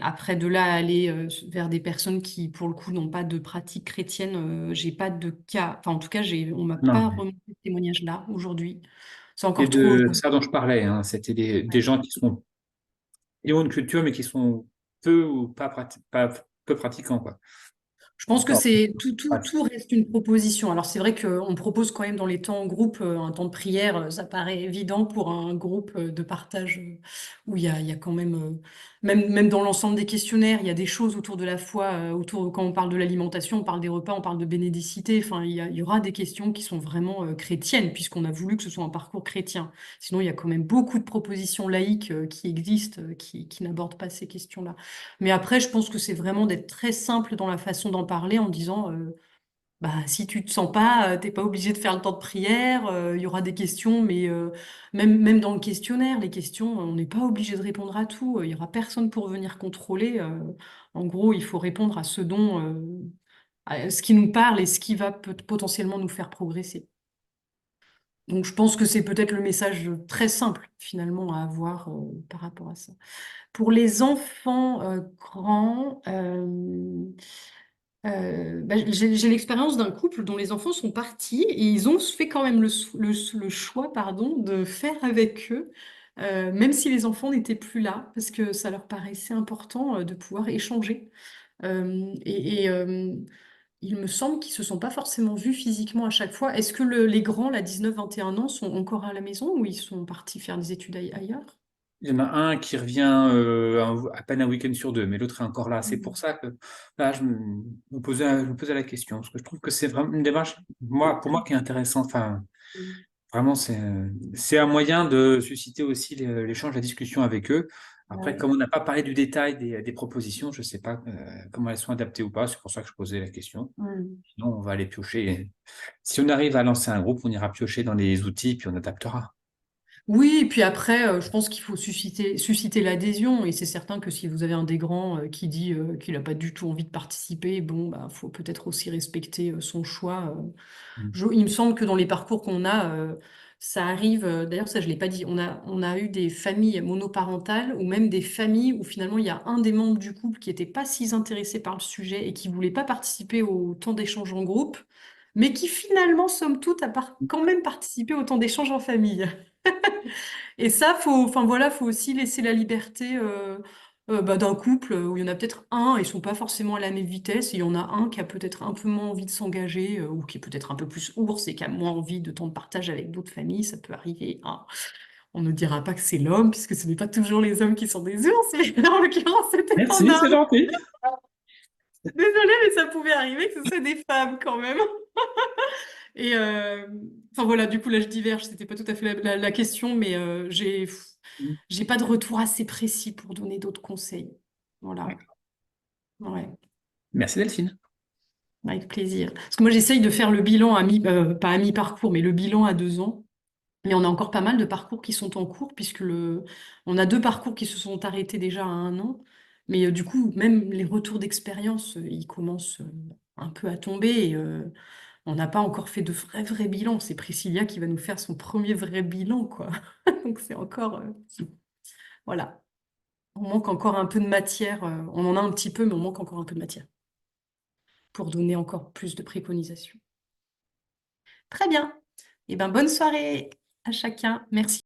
Speaker 1: Après, de là à aller vers des personnes qui, pour le coup, n'ont pas de pratique chrétienne, j'ai pas de cas. Enfin, en tout cas, on m'a pas
Speaker 6: Non.
Speaker 1: remonté ce témoignage-là aujourd'hui. C'est
Speaker 6: Et
Speaker 1: encore trop.
Speaker 6: de ça dont je parlais, hein, c'était des
Speaker 1: Ouais.
Speaker 6: gens qui sont Ils ont une culture, mais qui sont peu ou pas peu pratiquants, quoi.
Speaker 1: Je pense que
Speaker 6: D'accord.
Speaker 1: c'est
Speaker 6: Ouais.
Speaker 1: tout reste une proposition. Alors c'est vrai qu'on propose quand même dans les temps en groupe un temps de prière, ça paraît évident pour un groupe de partage où il y a quand même, même dans l'ensemble des questionnaires, il y a des choses autour de la foi, quand on parle de l'alimentation, on parle des repas, on parle de bénédicité, enfin il y aura des questions qui sont vraiment chrétiennes puisqu'on a voulu que ce soit un parcours chrétien. Sinon il y a quand même beaucoup de propositions laïques qui existent, qui n'abordent pas ces questions-là. Mais après, je pense que c'est vraiment d'être très simple dans la façon d'en parler en disant, bah, si tu te sens pas, t'es pas obligé de faire le temps de prière, il y aura des questions, mais même dans le questionnaire, les questions, on n'est pas obligé de répondre à tout, il y aura personne pour venir contrôler. En gros, il faut répondre à à ce qui nous parle et ce qui va potentiellement nous faire progresser. Donc, je pense que c'est peut-être le message très simple, finalement, à avoir par rapport à ça. Pour les enfants grands, bah, j'ai l'expérience d'un couple dont les enfants sont partis et ils ont fait quand même le choix, pardon, de faire avec eux, même si les enfants n'étaient plus là, parce que ça leur paraissait important de pouvoir échanger. Il me semble qu'ils se sont pas forcément vus physiquement à chaque fois. Est-ce que les grands, là, 19, 21 ans, sont encore à la maison ou ils sont partis faire des études ailleurs?
Speaker 6: Il y en a un qui revient à peine un week-end sur 2, mais l'autre est encore là. C'est pour ça que là, je me posais la question, parce que je trouve que c'est vraiment une démarche, pour moi, qui est intéressante. Enfin, vraiment, c'est un moyen de susciter aussi l'échange, la discussion avec eux. Après,
Speaker 1: Ouais.
Speaker 6: comme on n'a pas parlé du détail des propositions, je ne sais pas comment elles sont adaptées ou pas. C'est pour ça que je posais la question.
Speaker 1: Mm.
Speaker 6: Sinon, on va aller piocher. Si on arrive à lancer un groupe, on ira piocher dans les outils, puis on adaptera.
Speaker 1: Oui, et puis après, je pense qu'il faut susciter l'adhésion. Et c'est certain que si vous avez un des grands qui dit qu'il n'a pas du tout envie de participer, bon, bah, faut peut-être aussi respecter son choix.
Speaker 6: Mm.
Speaker 1: Il me semble que dans les parcours qu'on a, ça arrive, d'ailleurs, ça je ne l'ai pas dit, on a eu des familles monoparentales ou même des familles où finalement il y a un des membres du couple qui n'était pas si intéressé par le sujet et qui ne voulait pas participer au temps d'échange en groupe, mais qui finalement, somme toute, quand même participé au temps d'échange en famille. Et ça, enfin voilà, faut aussi laisser la liberté bah, d'un couple où il y en a peut-être un, ils sont pas forcément à la même vitesse, et il y en a un qui a peut-être un peu moins envie de s'engager, ou qui est peut-être un peu plus ours et qui a moins envie de temps de partage avec d'autres familles, ça peut arriver, hein. On ne dira pas que c'est l'homme, puisque ce n'est pas toujours les hommes qui sont des ours, mais en l'occurrence, c'était un
Speaker 6: Merci, c'est
Speaker 1: homme.
Speaker 6: gentil.
Speaker 1: Désolée, mais ça pouvait arriver que ce soit des femmes quand même. Et enfin voilà, du coup là je diverge, c'était pas tout à fait la question, mais j'ai pas de retour assez précis pour donner d'autres conseils. Voilà, ouais,
Speaker 6: Merci Delphine.
Speaker 1: avec plaisir. Parce que moi j'essaye de faire le bilan pas à mi-parcours, mais le bilan à 2 ans. Mais on a encore pas mal de parcours qui sont en cours, puisque on a 2 parcours qui se sont arrêtés déjà à 1 an. Mais du coup, même les retours d'expérience, ils commencent un peu à tomber. On n'a pas encore fait de vrai bilan. C'est Priscilla qui va nous faire son premier vrai bilan, quoi. Donc c'est encore, voilà. On manque encore un peu de matière. On en a un petit peu, mais on manque encore un peu de matière pour donner encore plus de préconisations. Très bien. Eh ben, bonne soirée à chacun. Merci.